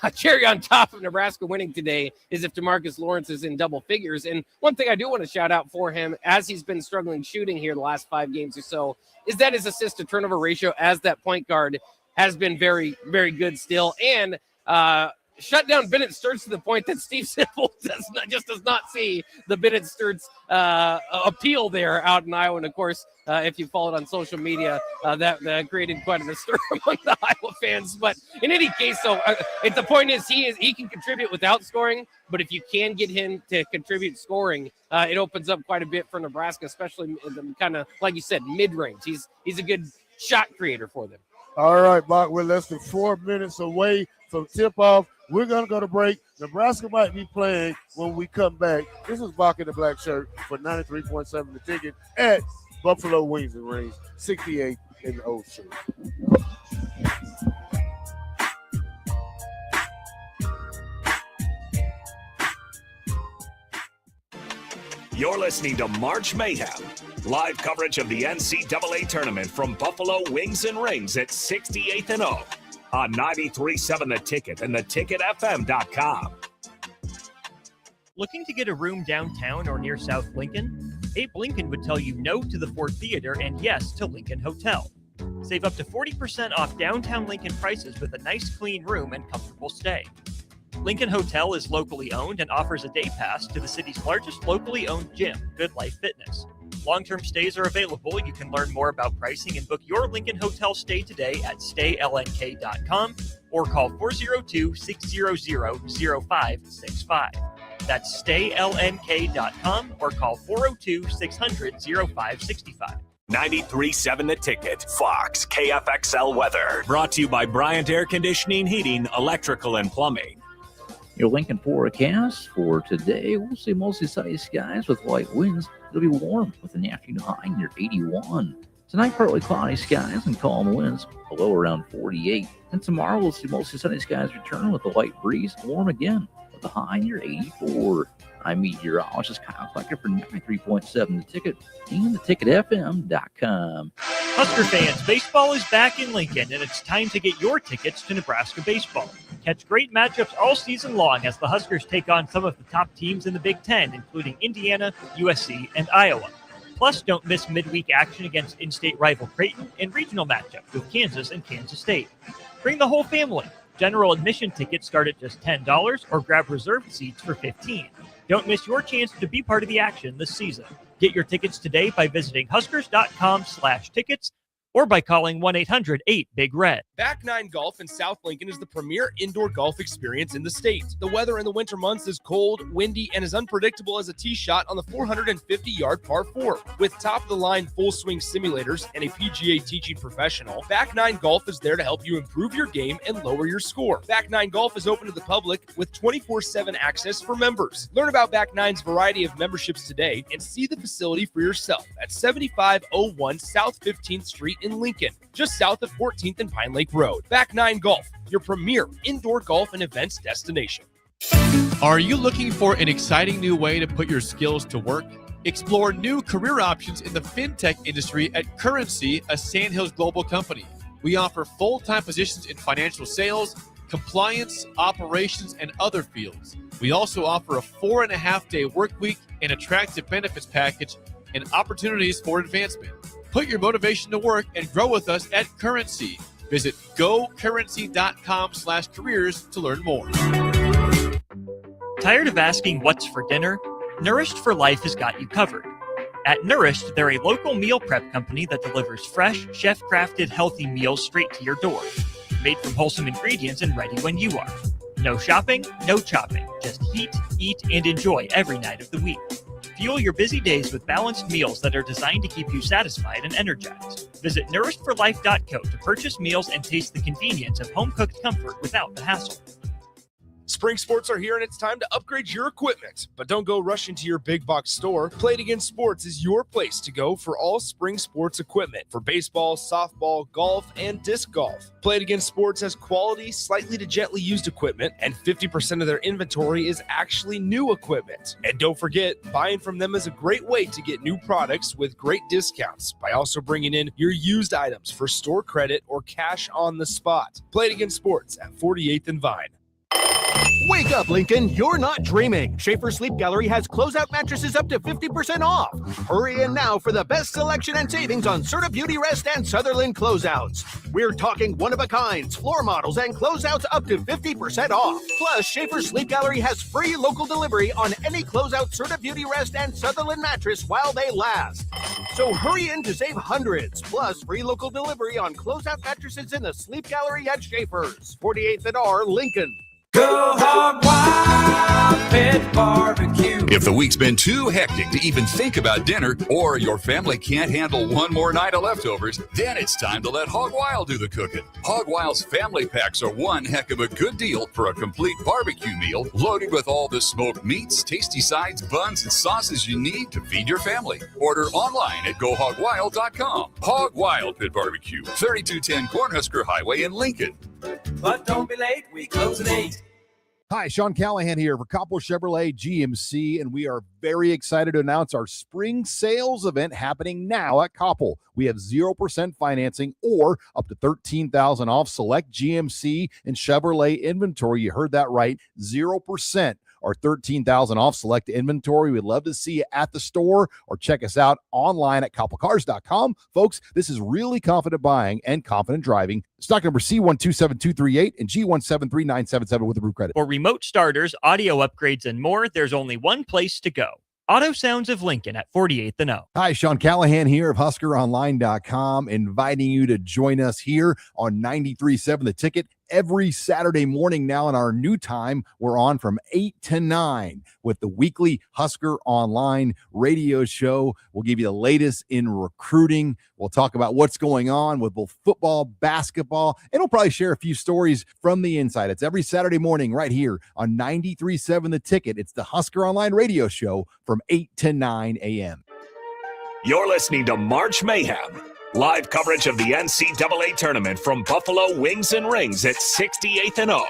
a cherry on top of Nebraska winning today, is if Jamarcus Lawrence is in double figures. And one thing I do want to shout out for him, as he's been struggling shooting here the last 5 games or so, is that his assist to turnover ratio as that point guard has been very, very good still. And shut down Bennett Sturts to the point that Steve Sipple does not see the Bennett Sturts appeal there out in Iowa. And of course, if you followed on social media, that created quite a stir among the Iowa fans. But in any case, the point is he can contribute without scoring. But if you can get him to contribute scoring, it opens up quite a bit for Nebraska, especially kind of like you said, mid range. He's a good shot creator for them. All right, Bock, we're less than 4 minutes away from tip-off. We're going to go to break. Nebraska might be playing when we come back. This is Bock in the Black Shirt for 93.7 The Ticket at Buffalo Wings and Rings, 68 in the Old Shirt. You're listening to March Mayhem, live coverage of the NCAA tournament from Buffalo Wings and Rings at 68th and O on 93.7 The Ticket and theticketfm.com. Looking to get a room downtown or near South Lincoln? Abe Lincoln would tell you no to the Ford Theater and yes to Lincoln Hotel. Save up to 40% off downtown Lincoln prices with a nice clean room and comfortable stay. Lincoln Hotel is locally owned and offers a day pass to the city's largest locally owned gym, Good Life Fitness. Long-term stays are available. You can learn more about pricing and book your Lincoln Hotel stay today at staylnk.com or call 402-600-0565. That's staylnk.com or call 402-600-0565. 93.7 The Ticket, Fox, KFXL weather. Brought to you by Bryant Air Conditioning, Heating, Electrical, and Plumbing. Your Lincoln forecast for today, we'll see mostly sunny skies with light winds. It'll be warm with an afternoon high near 81. Tonight, partly cloudy skies and calm winds, a low around 48. And tomorrow, we'll see mostly sunny skies return with a light breeze, warm again with a high near 84. I'm meteorologist Kyle Klecker for 93.7 The Ticket and theticketfm.com. Husker fans, baseball is back in Lincoln, and it's time to get your tickets to Nebraska baseball. Catch great matchups all season long as the Huskers take on some of the top teams in the Big Ten, including Indiana, USC, and Iowa. Plus, don't miss midweek action against in-state rival Creighton and regional matchups with Kansas and Kansas State. Bring the whole family. General admission tickets start at just $10 or grab reserved seats for $15. Don't miss your chance to be part of the action this season. Get your tickets today by visiting huskers.com/tickets or by calling 1-800-8-BIG-RED. Back Nine Golf in South Lincoln is the premier indoor golf experience in the state. The weather in the winter months is cold, windy, and as unpredictable as a tee shot on the 450-yard par 4. With top-of-the-line full-swing simulators and a PGA teaching professional, Back Nine Golf is there to help you improve your game and lower your score. Back Nine Golf is open to the public with 24/7 access for members. Learn about Back Nine's variety of memberships today and see the facility for yourself at 7501 South 15th Street in Lincoln, just south of 14th and Pine Lake Road. Back Nine Golf, your premier indoor golf and events destination. Are you looking for an exciting new way to put your skills to work? Explore new career options in the fintech industry at Currency, a Sandhills global company. We offer full-time positions in financial sales, compliance, operations, and other fields. We also offer a 4.5-day work week, an attractive benefits package, and opportunities for advancement. Put your motivation to work and grow with us at Currency. Visit gocurrency.com/careers to learn more. Tired of asking what's for dinner? Nourished for Life has got you covered. At Nourished, they're a local meal prep company that delivers fresh, chef-crafted, healthy meals straight to your door. Made from wholesome ingredients and ready when you are. No shopping, no chopping. Just heat, eat, and enjoy every night of the week. Fuel your busy days with balanced meals that are designed to keep you satisfied and energized. Visit nourishedforlife.co to purchase meals and taste the convenience of home-cooked comfort without the hassle. Spring sports are here and it's time to upgrade your equipment. But don't go rushing to your big box store. Play It Again Sports is your place to go for all spring sports equipment for baseball, softball, golf, and disc golf. Play It Again Sports has quality, slightly to gently used equipment, and 50% of their inventory is actually new equipment. And don't forget, buying from them is a great way to get new products with great discounts by also bringing in your used items for store credit or cash on the spot. Play It Again Sports at 48th and Vine. Wake up, Lincoln. You're not dreaming. Schaefer Sleep Gallery has closeout mattresses up to 50% off. Hurry in now for the best selection and savings on Serta Beauty Rest and Sutherland closeouts. We're talking one-of-a-kinds, floor models, and closeouts up to 50% off. Plus, Schaefer Sleep Gallery has free local delivery on any closeout Serta Beauty Rest and Sutherland mattress while they last. So hurry in to save hundreds. Plus, free local delivery on closeout mattresses in the Sleep Gallery at Schaefer's. 48th and R, Lincoln. Go Hog Wild Pit Barbecue. If the week's been too hectic to even think about dinner, or your family can't handle one more night of leftovers, then it's time to let Hog Wild do the cooking. Hog Wild's family packs are one heck of a good deal for a complete barbecue meal loaded with all the smoked meats, tasty sides, buns, and sauces you need to feed your family. Order online at GoHogWild.com. Hog Wild Pit Barbecue, 3210 Cornhusker Highway in Lincoln. But don't be late, we close at 8. Hi, Sean Callahan here for Coppell Chevrolet GMC, and we are very excited to announce our spring sales event happening now at Coppell. We have 0% financing or up to $13,000 off select GMC and Chevrolet inventory. You heard that right, 0%. Or $13,000 off select inventory. We'd love to see you at the store or check us out online at coppellcars.com. Folks, this is really confident buying and confident driving. Stock number C127238 and G173977 with approved credit. For remote starters, audio upgrades, and more, there's only one place to go. Auto Sounds of Lincoln at 48th and O. Hi, Sean Callahan here of HuskerOnline.com, inviting you to join us here on 93.7 The Ticket. Every Saturday morning now in our new time, we're on from 8 to 9 with the weekly Husker Online radio show. We'll give you the latest in recruiting. We'll talk about what's going on with both football, basketball, and we'll probably share a few stories from the inside. It's every Saturday morning right here on 93.7 The Ticket. It's the Husker Online radio show from 8 to 9 a.m. You're listening to March Mayhem. Live coverage of the NCAA tournament from Buffalo Wings and Rings at 68th and O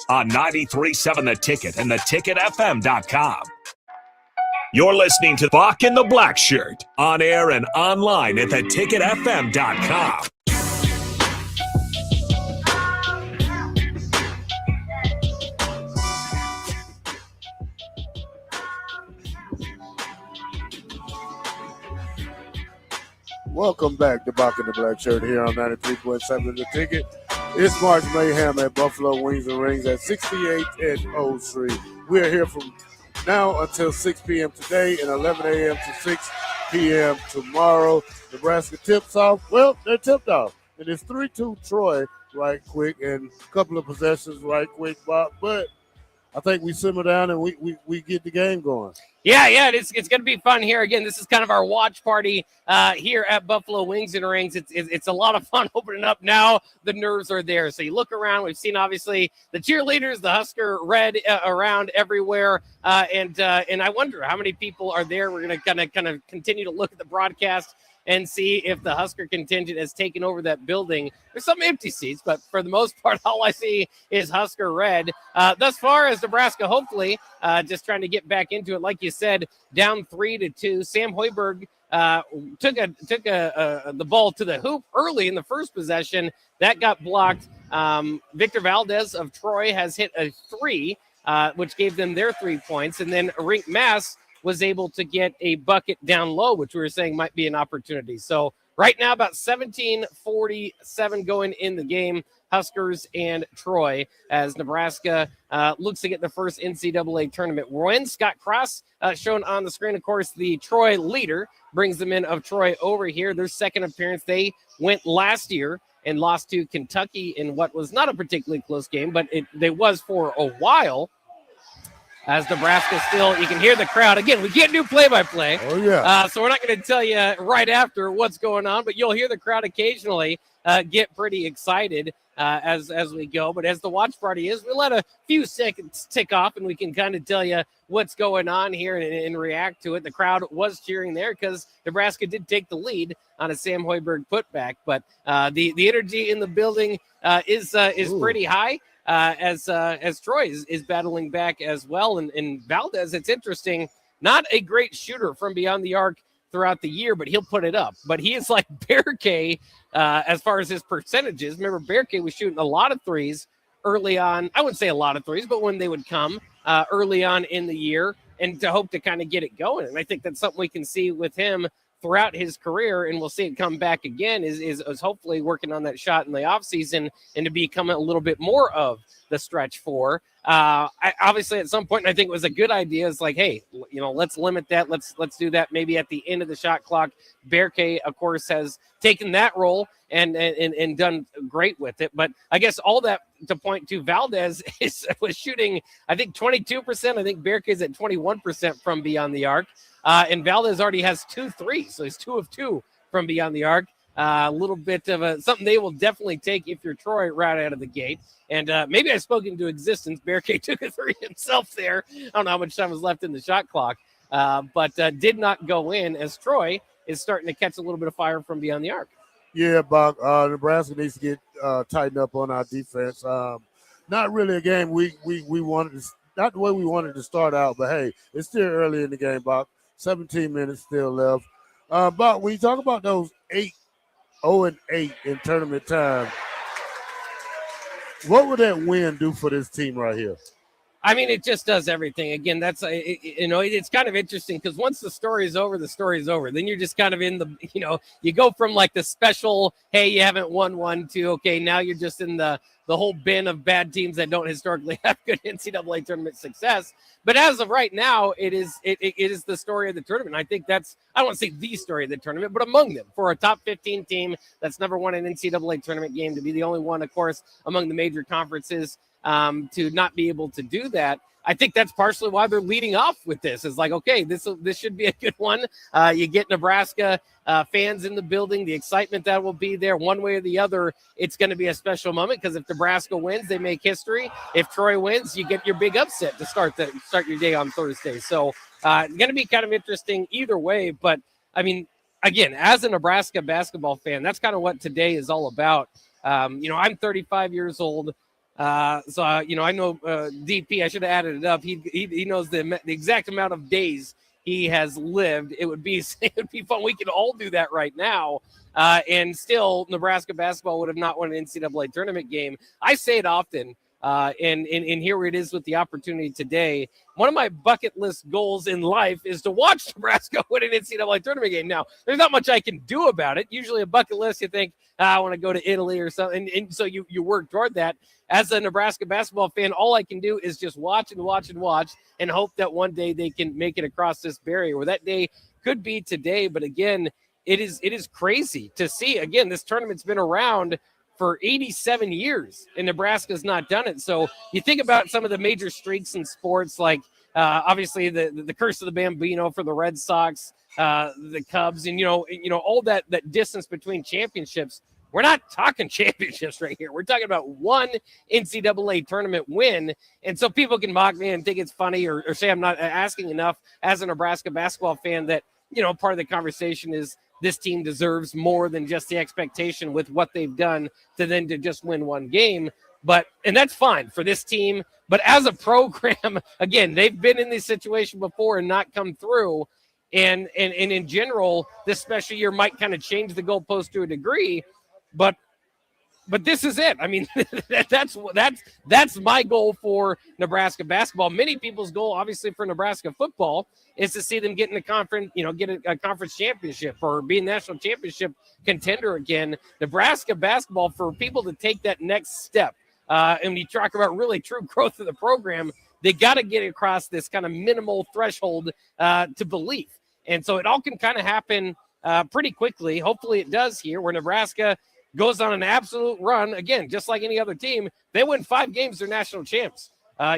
on 93.7 The Ticket and theticketfm.com. You're listening to Bock and the Blackshirt on air and online at theticketfm.com. Welcome back to Bock and the Blackshirt here on 93.7 The Ticket. It's March Mayhem at Buffalo Wings and Rings at 68th and O Street. We're here from now until 6 p.m. today and 11 a.m. to 6 p.m. tomorrow. Nebraska tips off. Well, they're tipped off. And it's 3-2 Troy right quick and a couple of possessions right quick, Bob. But I think we simmer down and we get the game going. Yeah, it's going to be fun here. Again, this is kind of our watch party here at Buffalo Wings and Rings. It's a lot of fun opening up now. The nerves are there. So you look around. We've seen, obviously, the cheerleaders, the Husker red around everywhere. And I wonder how many people are there. We're going to kind of continue to look at the broadcast and see if the Husker contingent has taken over that building. There's some empty seats, but for the most part, all I see is Husker red. Thus far as Nebraska, hopefully, just trying to get back into it. Like you said, down 3-2. Sam Hoiberg took the ball to the hoop early in the first possession. That got blocked. Victor Valdez of Troy has hit a 3, which gave them their 3 points. And then Rink Mass was able to get a bucket down low, which we were saying might be an opportunity. So right now, about 17:47 going in the game, Huskers and Troy, as Nebraska looks to get the first NCAA tournament win. Scott Cross shown on the screen, of course, the Troy leader, brings them in of Troy over here. Their second appearance. They went last year and lost to Kentucky in what was not a particularly close game, but it was for a while. As Nebraska still, you can hear the crowd. Again, we can't do play-by-play. Oh, yeah. So we're not going to tell you right after what's going on, but you'll hear the crowd occasionally get pretty excited as we go. But as the watch party is, we let a few seconds tick off, and we can kind of tell you what's going on here and react to it. The crowd was cheering there because Nebraska did take the lead on a Sam Hoiberg putback. But the energy in the building is pretty high. As Troy is battling back as well. And Valdez, it's interesting, not a great shooter from beyond the arc throughout the year, but he'll put it up. But he is like Bearkay as far as his percentages. Remember, Bearkay was shooting a lot of threes early on. I wouldn't say a lot of threes, but when they would come early on in the year, and to hope to kind of get it going. And I think that's something we can see with him throughout his career, and we'll see it come back again, is hopefully working on that shot in the offseason and to become a little bit more of the stretch four. Obviously, at some point, and I think it was a good idea, is like, hey, let's limit that. Let's do that maybe at the end of the shot clock. Bearkay, of course, has taken that role and done great with it. But I guess all that to point to Valdez was shooting, I think, 22%. I think Bearkay's at 21% from beyond the arc. And Valdez already has 2 threes, so he's 2 of 2 from beyond the arc. A little bit of something they will definitely take if you're Troy right out of the gate. And maybe I spoke into existence. Bearkay took a 3 himself there. I don't know how much time was left in the shot clock, but did not go in, as Troy is starting to catch a little bit of fire from beyond the arc. Yeah, Bock, Nebraska needs to get tightened up on our defense. Not really a game we wanted to, not the way we wanted to start out, but hey, it's still early in the game, Bock. 17 minutes still left. But when you talk about those 0-8 in tournament time, what would that win do for this team right here? I mean, it just does everything. Again, that's, it's kind of interesting because once the story is over, the story is over. Then you're just kind of in the, you go from like the special, hey, you haven't won one, to, okay, now you're just in the whole bin of bad teams that don't historically have good NCAA tournament success. But as of right now, it is the story of the tournament. I think that's, I don't want to say the story of the tournament, but among them, for a top 15 team that's never won an NCAA tournament game, to be the only one, of course, among the major conferences to not be able to do that. I think that's partially why they're leading off with this. Is like, okay, this should be a good one. You get Nebraska fans in the building, the excitement that will be there one way or the other. It's going to be a special moment because if Nebraska wins, they make history. If Troy wins, you get your big upset to start your day on Thursday. So going to be kind of interesting either way. But I mean, again, as a Nebraska basketball fan, that's kind of what today is all about. I'm 35 years old. So I know DP. I should have added it up. He knows the exact amount of days he has lived. It would be fun. We can all do that right now, and still Nebraska basketball would have not won an NCAA tournament game. I say it often, and here it is with the opportunity today. One of my bucket list goals in life is to watch Nebraska win an NCAA tournament game. Now, there's not much I can do about it. Usually a bucket list, you think, I want to go to Italy or something. And so you work toward that. As a Nebraska basketball fan, all I can do is just watch and watch and watch and hope that one day they can make it across this barrier, where that day could be today. But again, it is crazy to see. Again, this tournament's been around for 87 years, and Nebraska's not done it. So you think about some of the major streaks in sports, like obviously the curse of the Bambino for the Red Sox, the Cubs, and all that distance between championships. We're not talking championships right here. We're talking about one NCAA tournament win. And so people can mock me and think it's funny or say I'm not asking enough as a Nebraska basketball fan that, part of the conversation is this team deserves more than just the expectation with what they've done to just win one game. And that's fine for this team. But as a program, again, they've been in this situation before and not come through. And in general, this special year might kind of change the goalpost to a degree. But But this is it. I mean, that's my goal for Nebraska basketball. Many people's goal, obviously, for Nebraska football is to see them get in the conference, get a conference championship or be a national championship contender again. Nebraska basketball, for people to take that next step, and when you talk about really true growth of the program, they got to get across this kind of minimal threshold to belief. And so it all can kind of happen pretty quickly. Hopefully it does here, where Nebraska goes on an absolute run. Again, just like any other team, they win 5 games, they're national champs.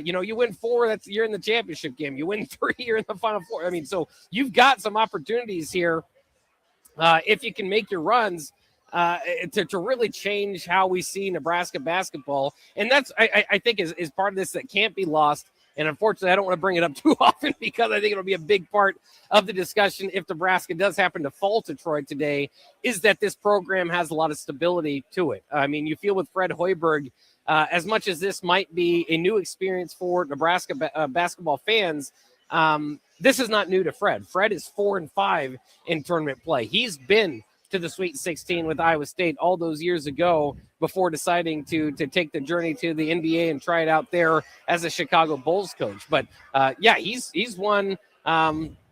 You win 4, you're in the championship game. You win 3, you're in the Final Four. I mean, so you've got some opportunities here if you can make your runs to really change how we see Nebraska basketball. And that's, I think, is part of this that can't be lost. And unfortunately, I don't want to bring it up too often because I think it'll be a big part of the discussion if Nebraska does happen to fall to Troy today, is that this program has a lot of stability to it. I mean, you feel with Fred Hoiberg, as much as this might be a new experience for Nebraska basketball fans, this is not new to Fred. Fred is 4-5 in tournament play. He's been to the Sweet 16 with Iowa State all those years ago before deciding to take the journey to the NBA and try it out there as a Chicago Bulls coach. But he's won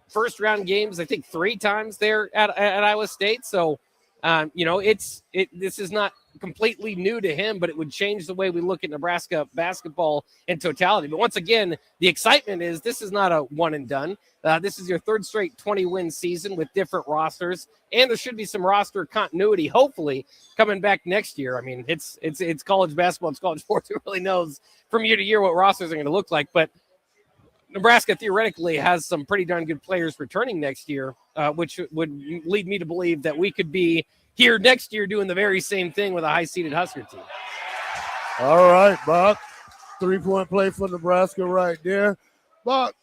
first round games, I think 3 times there at Iowa State. So, this is not completely new to him, but it would change the way we look at Nebraska basketball in totality. But once again, the excitement is this is not a one and done. This is your 3rd straight 20-win season with different rosters, and there should be some roster continuity, hopefully, coming back next year. I mean, it's college basketball, it's college sports. Who really knows from year to year what rosters are going to look like? But Nebraska theoretically has some pretty darn good players returning next year, which would lead me to believe that we could be here next year doing the very same thing with a high-seeded Husker team. All right, Bock. 3-point play for Nebraska right there. Bock,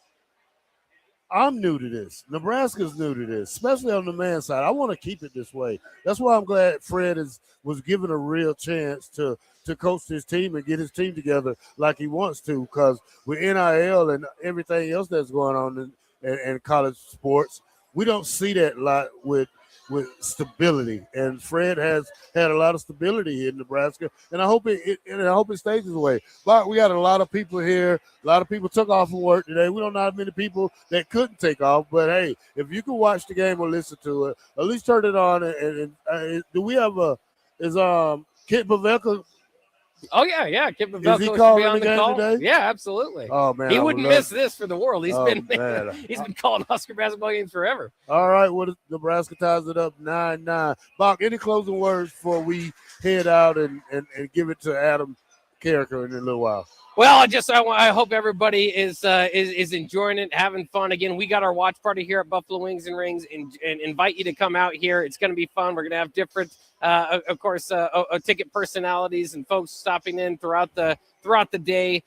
I'm new to this. Nebraska's new to this, especially on the man side. I want to keep it this way. That's why I'm glad Fred was given a real chance to coach his team and get his team together like he wants to, because with NIL and everything else that's going on in college sports, we don't see that a lot with stability. And Fred has had a lot of stability in Nebraska, and I hope it stays this way. But we got a lot of people here. A lot of people took off from work today. We don't know how many people that couldn't take off, but hey, if you can watch the game or listen to it, at least turn it on. And do we have is Kent Pavelka? Oh yeah, Kip Pavelka is he calling on the game call today? Yeah, absolutely. Oh man, he wouldn't miss this for the world. He's been calling Husker basketball games forever. All right, well, Nebraska ties it up 9-9. Bock, any closing words before we head out and give it to Adam Carricker in a little while? Well, I hope everybody is enjoying it, having fun. Again, we got our watch party here at Buffalo Wings and Rings, and invite you to come out here. It's going to be fun. We're going to have different, of course, ticket personalities and folks stopping in throughout the day.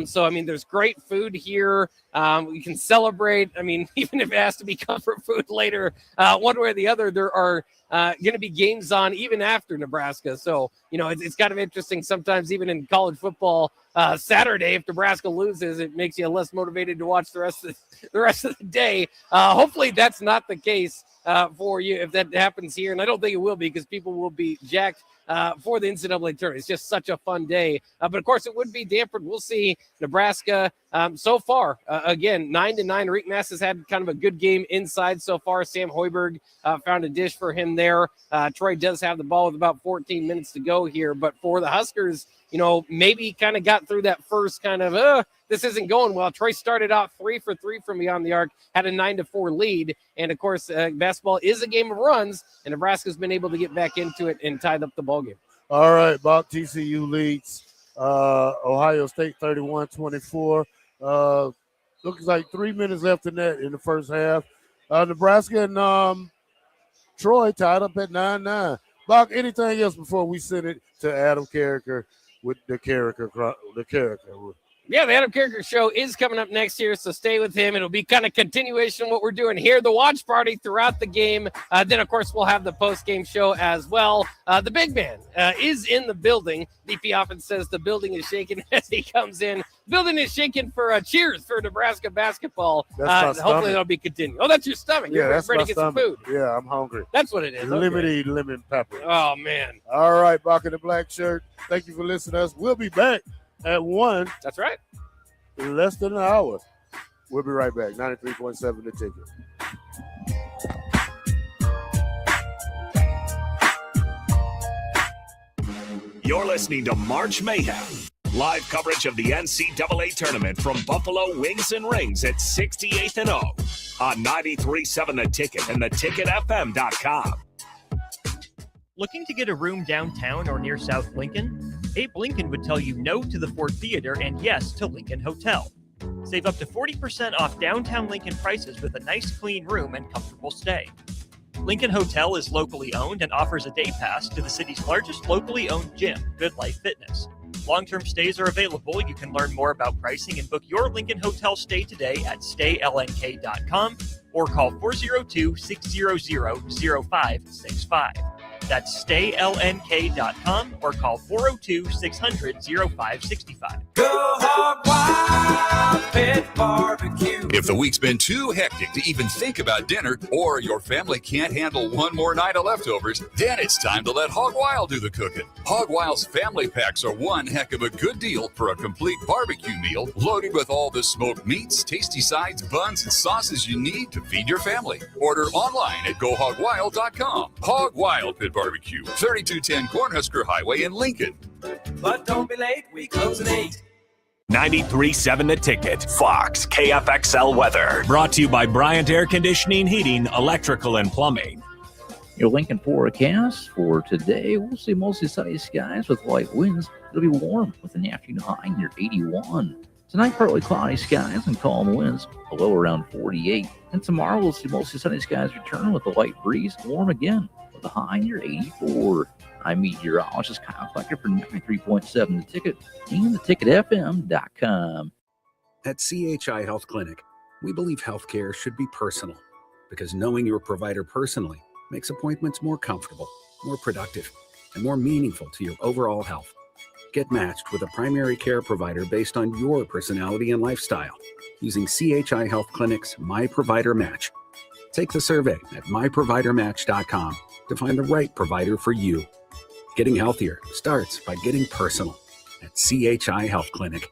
So, I mean, there's great food here. We can celebrate. I mean, even if it has to be comfort food later, one way or the other, there are going to be games on even after Nebraska. So, it's kind of interesting sometimes, even in college football, Saturday, if Nebraska loses, it makes you less motivated to watch the rest of the day. Hopefully that's not the case for you if that happens here. And I don't think it will be, because people will be jacked for the NCAA tournament. It's just such a fun day. But of course, it would be dampened. We'll see. Nebraska so far, again, 9-9. Reek Mass has had kind of a good game inside so far. Sam Hoiberg found a dish for him there. Troy does have the ball with about 14 minutes to go here. But for the Huskers, maybe kind of got through that first kind of, this isn't going well. Troy started out 3 for 3 from beyond the arc, had a 9-4 lead. And of course, basketball is a game of runs, and Nebraska's been able to get back into it and tied up the ball game. All right, Bock, TCU leads Ohio State 31-24. Looks like 3 minutes left in the first half. Nebraska and Troy tied up at 9-9. Bock, anything else before we send it to Adam Carricker with the Carricker? Yeah, the Adam Carricker Show is coming up next year, so stay with him. It'll be kind of continuation of what we're doing here, the watch party throughout the game. Then, of course, we'll have the post-game show as well. The big man is in the building. DP often says the building is shaking as he comes in. building is shaking for cheers for Nebraska basketball. That's my Hopefully stomach. that'll be continued. Oh, that's your stomach. Yeah, You're that's ready my to get some stomach. food. Yeah, I'm hungry. That's what it is. Lemon pepper. Oh, man. All right, Bock and the Black Shirt. Thank you for listening to us. We'll be back at 1. That's right. In less than an hour. We'll be right back. 93.7 The Ticket. You're listening to March Mayhem. Live coverage of the NCAA tournament from Buffalo Wings and Rings at 68th and O on 93.7 The Ticket and theticketfm.com. Looking to get a room downtown or near South Lincoln? Abe Lincoln would tell you no to the Ford Theater and yes to Lincoln Hotel. Save up to 40% off downtown Lincoln prices with a nice clean room and comfortable stay. Lincoln Hotel is locally owned and offers a day pass to the city's largest locally owned gym, Good Life Fitness. Long-term stays are available. You can learn more about pricing and book your Lincoln Hotel stay today at staylnk.com or call 402-600-0565. That's staylnk.com or call 402-600-0565. Go hog wild, pit barbecue. If the week's been too hectic to even think about dinner, or your family can't handle one more night of leftovers, then it's time to let Hog Wild do the cooking. Hog Wild's family packs are one heck of a good deal for a complete barbecue meal loaded with all the smoked meats, tasty sides, buns, and sauces you need to feed your family. Order online at GoHogWild.com. Hog Wild Pit Barbecue, 3210 Cornhusker Highway in Lincoln. But don't be late, we close at 8. 93.7 The Ticket, Fox, KFXL weather. Brought to you by Bryant Air Conditioning, Heating, Electrical, and Plumbing. Your Lincoln forecast for today, we'll see mostly sunny skies with light winds. It'll be warm with an afternoon high near 81. Tonight, partly cloudy skies and calm winds, a low around 48. And tomorrow, we'll see mostly sunny skies return with a light breeze, warm again with a high near 84. I'm meteorologist Kyle Klecker for 93.7 The Ticket and theticketfm.com. At CHI Health Clinic, we believe healthcare should be personal because knowing your provider personally makes appointments more comfortable, more productive, and more meaningful to your overall health. Get matched with a primary care provider based on your personality and lifestyle using CHI Health Clinic's My Provider Match. Take the survey at myprovidermatch.com to find the right provider for you. Getting healthier starts by getting personal at CHI Health Clinic.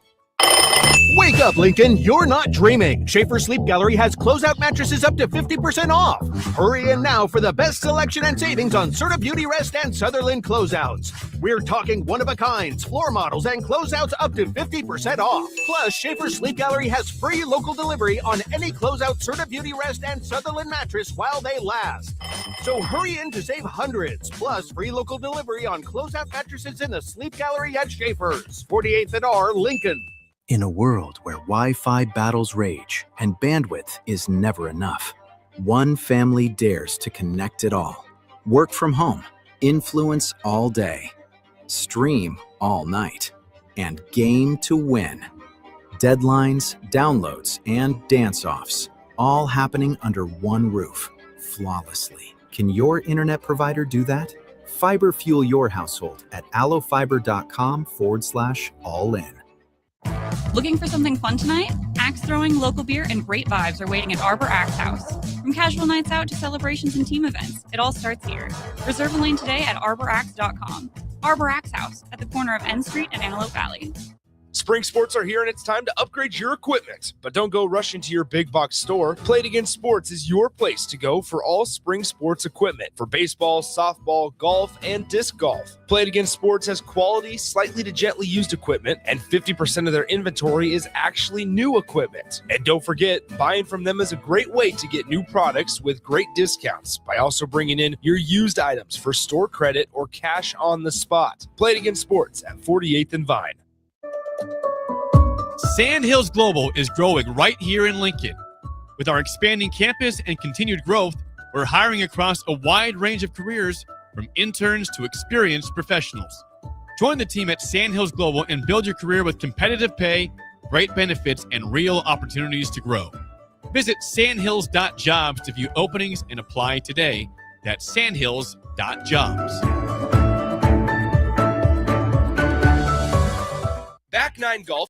Wake up, Lincoln. You're not dreaming. Schaefer Sleep Gallery has closeout mattresses up to 50% off. Hurry in now for the best selection and savings on Serta Beauty Rest and Sutherland closeouts. We're talking one-of-a-kinds, floor models, and closeouts up to 50% off. Plus, Schaefer Sleep Gallery has free local delivery on any closeout Serta Beauty Rest and Sutherland mattress while they last. So hurry in to save hundreds. Plus, free local delivery on closeout mattresses in the Sleep Gallery at Schaefer's, 48th and R, Lincoln. In a world where Wi-Fi battles rage and bandwidth is never enough, one family dares to connect it all. Work from home, influence all day, stream all night, and game to win. Deadlines, downloads, and dance-offs, all happening under one roof, flawlessly. Can your internet provider do that? Fiber fuel your household at allofiber.com/all-in. Looking for something fun tonight? Axe throwing, local beer, and great vibes are waiting at Arbor Axe House. From casual nights out to celebrations and team events, it all starts here. Reserve a lane today at arbораxe.com. Arbor Axe House at the corner of N Street and Antelope Valley. Spring sports are here and it's time to upgrade your equipment. But don't go rushing to your big box store. Play It Again Sports is your place to go for all spring sports equipment for baseball, softball, golf, and disc golf. Play It Again Sports has quality, slightly to gently used equipment, and 50% of their inventory is actually new equipment. And don't forget, buying from them is a great way to get new products with great discounts by also bringing in your used items for store credit or cash on the spot. Play It Again Sports at 48th and Vine. Sandhills Global is growing right here in Lincoln. With our expanding campus and continued growth, we're hiring across a wide range of careers, from interns to experienced professionals. Join the team at Sandhills Global and build your career with competitive pay, great benefits, and real opportunities to grow. Visit sandhills.jobs to view openings and apply today. That's sandhills.jobs. Back Nine Golf